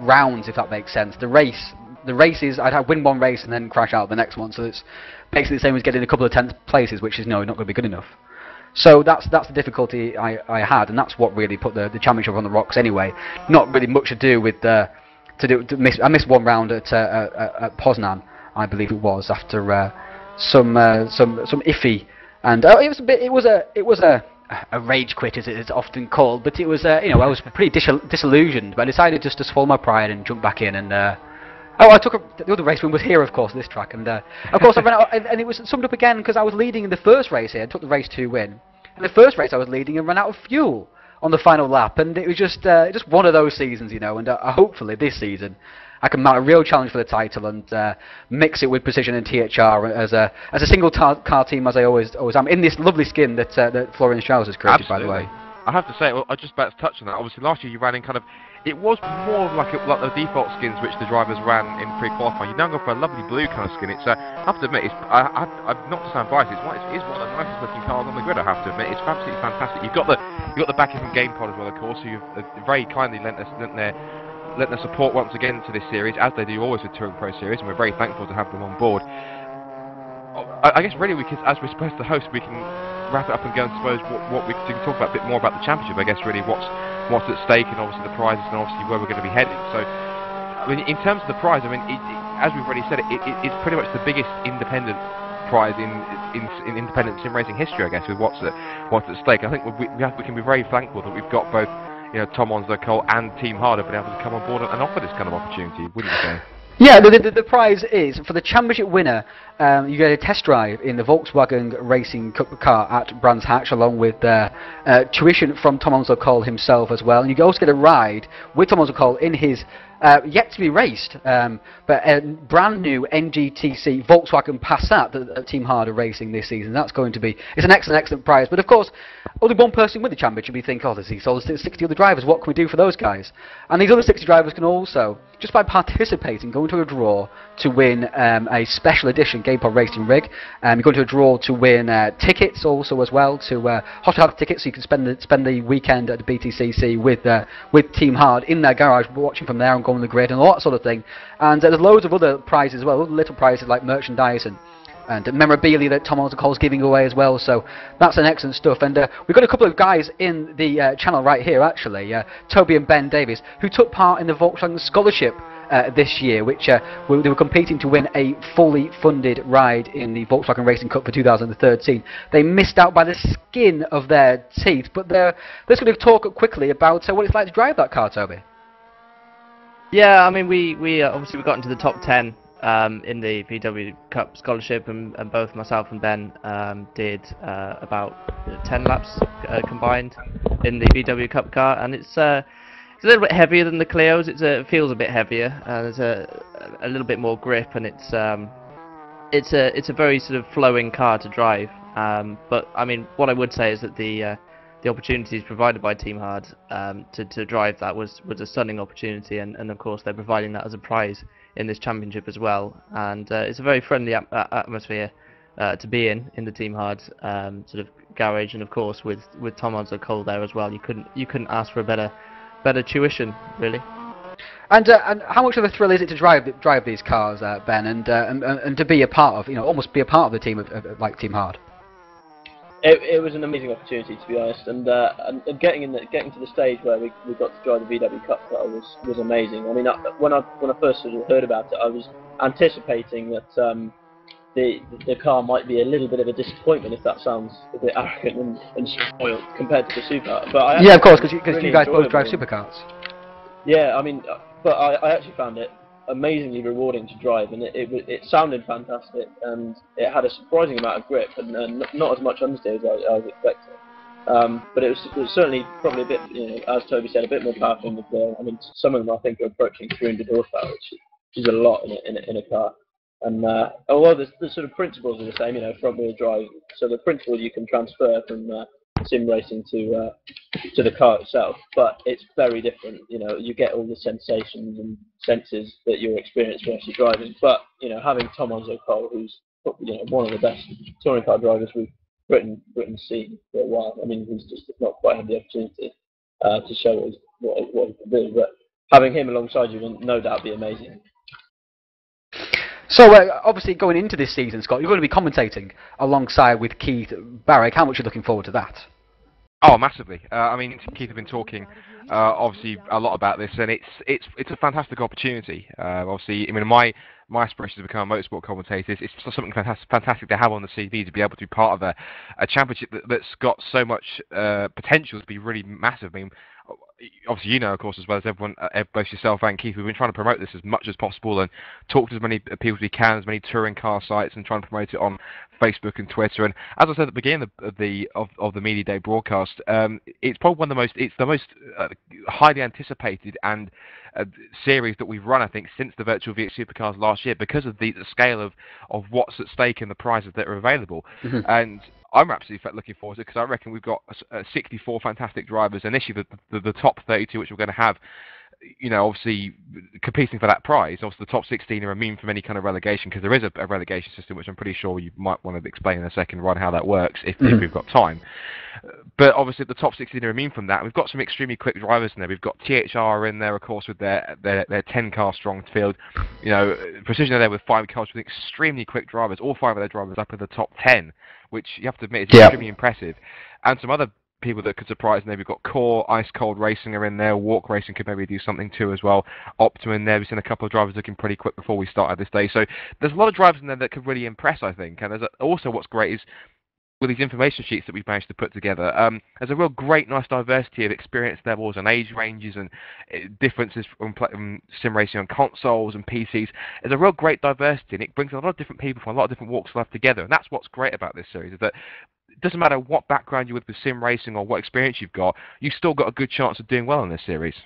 rounds, if that makes sense. The races, I'd win 1 race and then crash out the next one, so it's basically the same as getting a couple of 10th places, which is not going to be good enough. So that's the difficulty I had, and that's what really put the championship on the rocks anyway. Not really much to do with I missed 1 round at Poznan, I believe it was, after some iffy, and it was a rage quit, as it is often called, but it was I was pretty disillusioned, but I decided just to swallow my pride and jump back in and. I took the other race win was here, of course, this track, and of course I ran out, and it was summed up again because I was leading in the first race here. I took the race 2 win, and the first race I was leading and ran out of fuel on the final lap, and it was just one of those seasons, and hopefully this season I can mount a real challenge for the title and mix it with Precision and THR as a single car team, as I always am, in this lovely skin that Florian Strauss has created. Absolutely. By the way. I have to say, I was just about to touch on that. Obviously, last year you ran in it was more like the default skins which the drivers ran in pre-qualifying. You now go for a lovely blue kind of skin. It's I have to admit, I'm not to sound biased. It's one of the nicest looking cars on the grid. I have to admit, it's absolutely fantastic. You've got the backing from GamePod as well, of course, who very kindly lent their support once again to this series, as they do always with TouringProSeries, and we're very thankful to have them on board. I guess really, as we're supposed to host, we can wrap it up and go and suppose what we can talk about a bit more about the championship. I guess really what's at stake, and obviously the prizes, and obviously where we're going to be heading. So, I mean, in terms of the prize, I mean, as we've already said, it's pretty much the biggest independent prize in independent sim racing history, I guess, with what's at stake. I think we can be very thankful that we've got both, Tom Onslow-Cole and Team Harder been able to come on board and offer this kind of opportunity, wouldn't you say? Yeah, the prize is, for the championship winner, you get a test drive in the Volkswagen Racing Cup car at Brands Hatch, along with tuition from Tom Onslow-Cole himself as well. And you also get a ride with Tom Onslow-Cole in his yet to be raced, but a brand new NGTC Volkswagen Passat that Team Harder racing this season. That's going to be, it's an excellent prize. But of course, only one person win the championship. You think, there's 60 other drivers. What can we do for those guys? And these other 60 drivers can also, just by participating, go into a draw to win a special edition GamePod racing rig. You go into a draw to win tickets also as well, to hospitality tickets, so you can spend the weekend at the BTCC with Team Hard in their garage, watching from there and going on the grid and all that sort of thing. And there's loads of other prizes as well, other little prizes like merchandise and memorabilia that Tom Onslow-Cole's giving away as well. So that's an excellent stuff. And we've got a couple of guys in the channel right here, actually, Toby and Ben Davis, who took part in the Volkswagen Scholarship this year, which they were competing to win a fully funded ride in the Volkswagen Racing Cup for 2013. They missed out by the skin of their teeth, but let's going to talk quickly about what it's like to drive that car, Toby. Yeah, I mean, we obviously we got into the top 10 in the VW Cup Scholarship, and both myself and Ben did about 10 laps combined in the VW Cup car, and it's a little bit heavier than the Clios. It feels a bit heavier. There's a little bit more grip, and it's a very sort of flowing car to drive. But I mean, what I would say is that the the opportunities provided by Team Hard to drive that was a stunning opportunity, and of course they're providing that as a prize in this championship as well. And it's a very friendly atmosphere to be in the Team Hard sort of garage, and of course with Tom Onslow-Cole there as well. You couldn't ask for a better tuition, really. And how much of a thrill is it to drive these cars, Ben, and to be a part of, almost be a part of the team of like Team Hard? It was an amazing opportunity, to be honest, and getting to the stage where we got to drive the VW Cup car was amazing. I mean, when I first sort of heard about it, I was anticipating that the car might be a little bit of a disappointment, if that sounds a bit arrogant and spoiled compared to the supercar. But yeah, of course, because you guys both drive supercars. Yeah, I mean, but I actually found it amazingly rewarding to drive, and it sounded fantastic, and it had a surprising amount of grip, and not as much understeer as I was expecting. But it was certainly probably a bit, as Toby said, a bit more powerful in the gear. I mean, some of them I think are approaching 300 horsepower, which is a lot in a car. And although the sort of principles are the same, front wheel drive, so the principle you can transfer from sim racing to the car itself, but it's very different. You get all the sensations and senses that you'll experience when you're driving. But having Tom Onslow-Cole, who's one of the best touring car drivers we've Britain's seen for a while. I mean, he's just not quite had the opportunity to show us what he can do. But having him alongside you will no doubt be amazing. So obviously going into this season, Scott, you're going to be commentating alongside with Keith Barrick. How much are you looking forward to that? Oh, massively. I mean, Keith have been talking obviously a lot about this, and it's a fantastic opportunity. Obviously, I mean, my aspiration to become a motorsport commentator is something fantastic to have on the CV, to be able to be part of a championship that's got so much potential to be really massive. I mean, obviously, of course, as well as everyone, both yourself and Keith, we've been trying to promote this as much as possible and talk to as many people as we can, as many touring car sites, and trying to promote it on Facebook and Twitter. And as I said at the beginning of the Media Day broadcast, it's probably it's the most highly anticipated and series that we've run, I think, since the Virtual V8 Supercars last year, because of the scale of what's at stake and the prizes that are available. And I'm absolutely looking forward to it, because I reckon we've got 64 fantastic drivers, and this year the top 32, which we're going to have, obviously competing for that prize. Also, the top 16 are immune from any kind of relegation, because there is a relegation system, which I'm pretty sure you might want to explain in a second, Ron, how that works, if we've got time. But obviously the top 16 are immune from that. We've got some extremely quick drivers in there. We've got THR in there, of course, with their 10-car strong field. Precision are there with 5 cars with extremely quick drivers. All 5 of their drivers up in the top 10, which you have to admit is extremely impressive. And some other people that could surprise in there. We've got Core, Ice Cold Racing are in there. Walk Racing could maybe do something too as well. Optimum in there. We've seen a couple of drivers looking pretty quick before we started this day. So there's a lot of drivers in there that could really impress, I think. And also what's great is, with these information sheets that we've managed to put together, there's a real great, nice diversity of experience levels and age ranges and differences from sim racing on consoles and PCs. There's a real great diversity, and it brings a lot of different people from a lot of different walks of life together. And that's what's great about this series, is that it doesn't matter what background you're with sim racing or what experience you've still got a good chance of doing well in this series.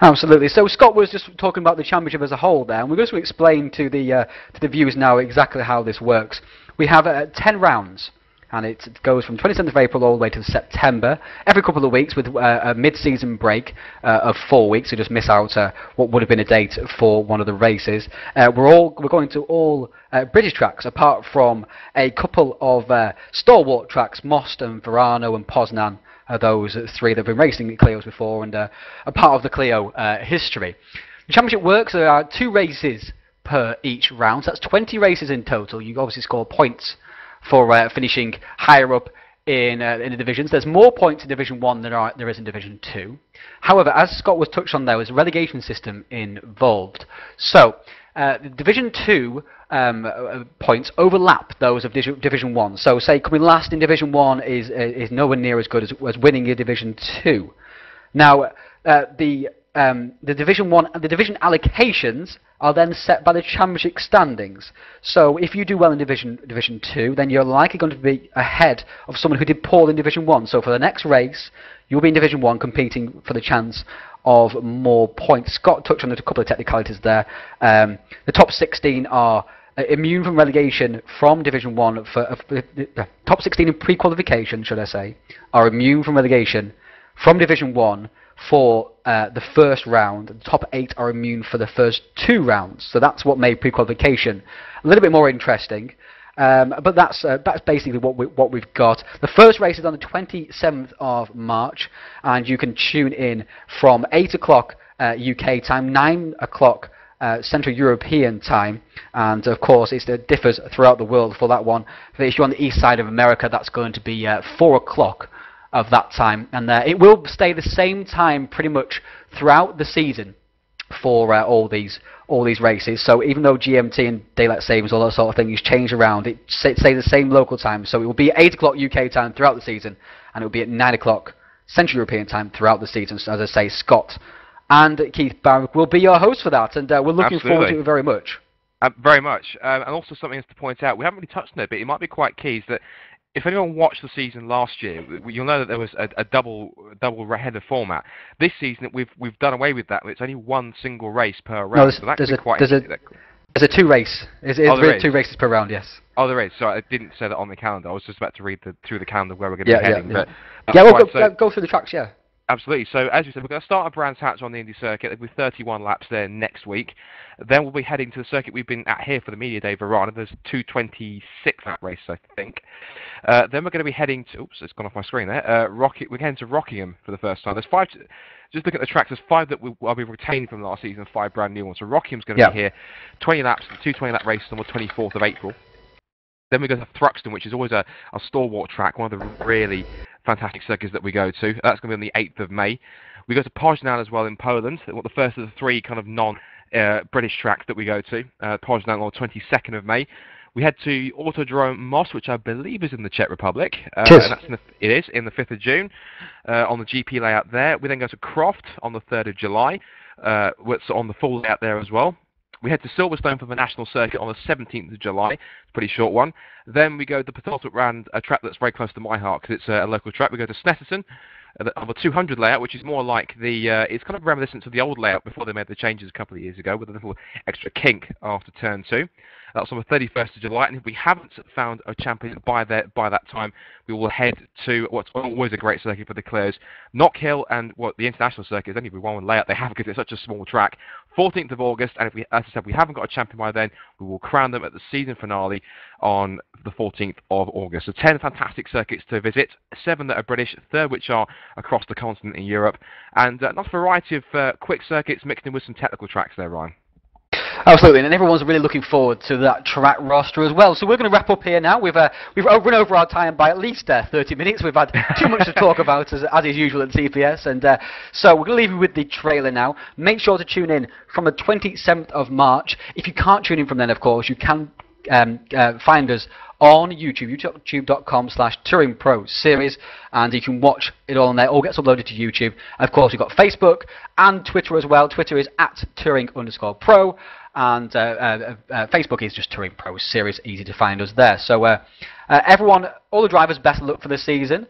Absolutely. So Scott was just talking about the championship as a whole there, and we're going to explain to the viewers now exactly how this works. We have 10 rounds, and it goes from 27th of April all the way to September, every couple of weeks, with a mid-season break of 4 weeks, so just miss out what would have been a date for one of the races. We're going to all British tracks, apart from a couple of stalwart tracks, Most and Verano and Poznan. Those 3 that have been racing at Clios before and are part of the Clio history. The championship works. There are 2 races per each round, so that's 20 races in total. You obviously score points for finishing higher up in the divisions. There's more points in Division 1 than there is in Division 2. However, as Scott was touched on, there was a relegation system involved. So the Division 2 points overlap those of Division 1. So say coming last in Division 1 is nowhere near as good as winning your Division 2. Now the Division 1 and the division allocations are then set by the championship standings. So if you do well in Division 2, then you're likely going to be ahead of someone who did poorly in Division 1. So for the next race, you'll be in Division 1 competing for the chance of more points. Scott touched on a couple of technicalities there. The top 16 are immune from relegation from Division 1 for top 16 in pre-qualification, should I say, are immune from relegation from Division 1 for the first round. The top 8 are immune for the first 2 rounds. So that's what made pre-qualification a little bit more interesting. But that's basically what we've got. The first race is on the 27th of March, and you can tune in from 8 o'clock UK time, 9 o'clock Central European time, and of course it differs throughout the world for that one. If you're on the east side of America, that's going to be 4 o'clock of that time, and it will stay the same time pretty much throughout the season for all these races. So even though GMT and daylight savings, all that sort of thing, is changed around, it stays the same local time. So it will be 8 o'clock UK time throughout the season, and it will be at 9 o'clock Central European time throughout the season. So as I say, Scott and Keith Barrick will be your host for that, and we're looking forward to it very much. Very much. And also something else to point out, we haven't really touched on it, but it might be quite key, is that if anyone watched the season last year, you'll know that there was a double header format. This season, we've done away with that. It's only one single race per round. No, so that could be quite there's a 2 race. It's really 2 races per round, yes. Oh, there is. Sorry, I didn't say that on the calendar. I was just about to read through the calendar where we're going to be heading. We'll go through the tracks, yeah. Absolutely. So, as we said, we're going to start at Brands Hatch on the Indy circuit with 31 laps there next week. Then we'll be heading to the circuit we've been at here for the Media Day, Verona. There's 2:26 lap race, I think. Then we're going to be heading to... Oops, it's gone off my screen there. We're heading to Rockingham for the first time. There's 5... Just looking at the tracks, there's 5 that I'll be retained from last season, 5 brand new ones. So Rockingham's going to be here. 20 laps, 2 20-lap races on the 24th of April. Then we go to Thruxton, which is always a stalwart track, one of the really fantastic circuits that we go to. That's going to be on the 8th of May. We go to Poznan as well in Poland, the first of the 3 kind of non-British tracks that we go to. Poznan on the 22nd of May. We head to Autodrome Most, which I believe is in the Czech Republic. And that's it is, in the 5th of June, on the GP layout there. We then go to Croft on the 3rd of July, on the full layout there as well. We head to Silverstone for the National Circuit on the 17th of July. It's a pretty short one. Then we go to the Petolta Brand, a track that's very close to my heart because it's a local track. We go to Snetterton on the 200 layout, which is more like it's kind of reminiscent of the old layout before they made the changes a couple of years ago with a little extra kink after turn 2. That's on the 31st of July, and if we haven't found a champion by that time, we will head to what's always a great circuit for the Clios, Knock Hill, and what the international circuit is only one layout they have because it's such a small track. 14th of August, and as I said, we haven't got a champion by then, we will crown them at the season finale on the 14th of August. So 10 fantastic circuits to visit, 7 that are British, 3 which are across the continent in Europe, and a nice variety of quick circuits mixed in with some technical tracks there, Ryan. Absolutely, and everyone's really looking forward to that track roster as well. So we're going to wrap up here now. We've run over our time by at least 30 minutes. We've had too much to talk about, as is usual at TPS, and so we're going to leave you with the trailer now. Make sure to tune in from the 27th of March. If you can't tune in from then, of course, you can find us on YouTube, youtube.com/TouringProSeries, and you can watch it all on there. All gets uploaded to YouTube. Of course, we've got Facebook and Twitter as well. Twitter is @Touring_Pro, and Facebook is just Touring Pro Series. Easy to find us there. So everyone, all the drivers, best of luck for the season.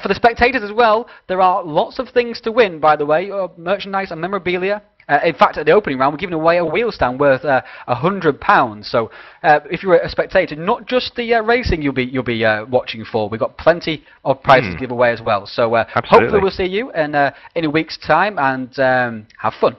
For the spectators as well, there are lots of things to win, by the way. Merchandise and memorabilia. In fact, at the opening round, we're giving away a wheel stand worth £100. So, if you're a spectator, not just the racing you'll be watching for. We've got plenty of prizes to give away as well. So, hopefully we'll see you in a week's time, and have fun.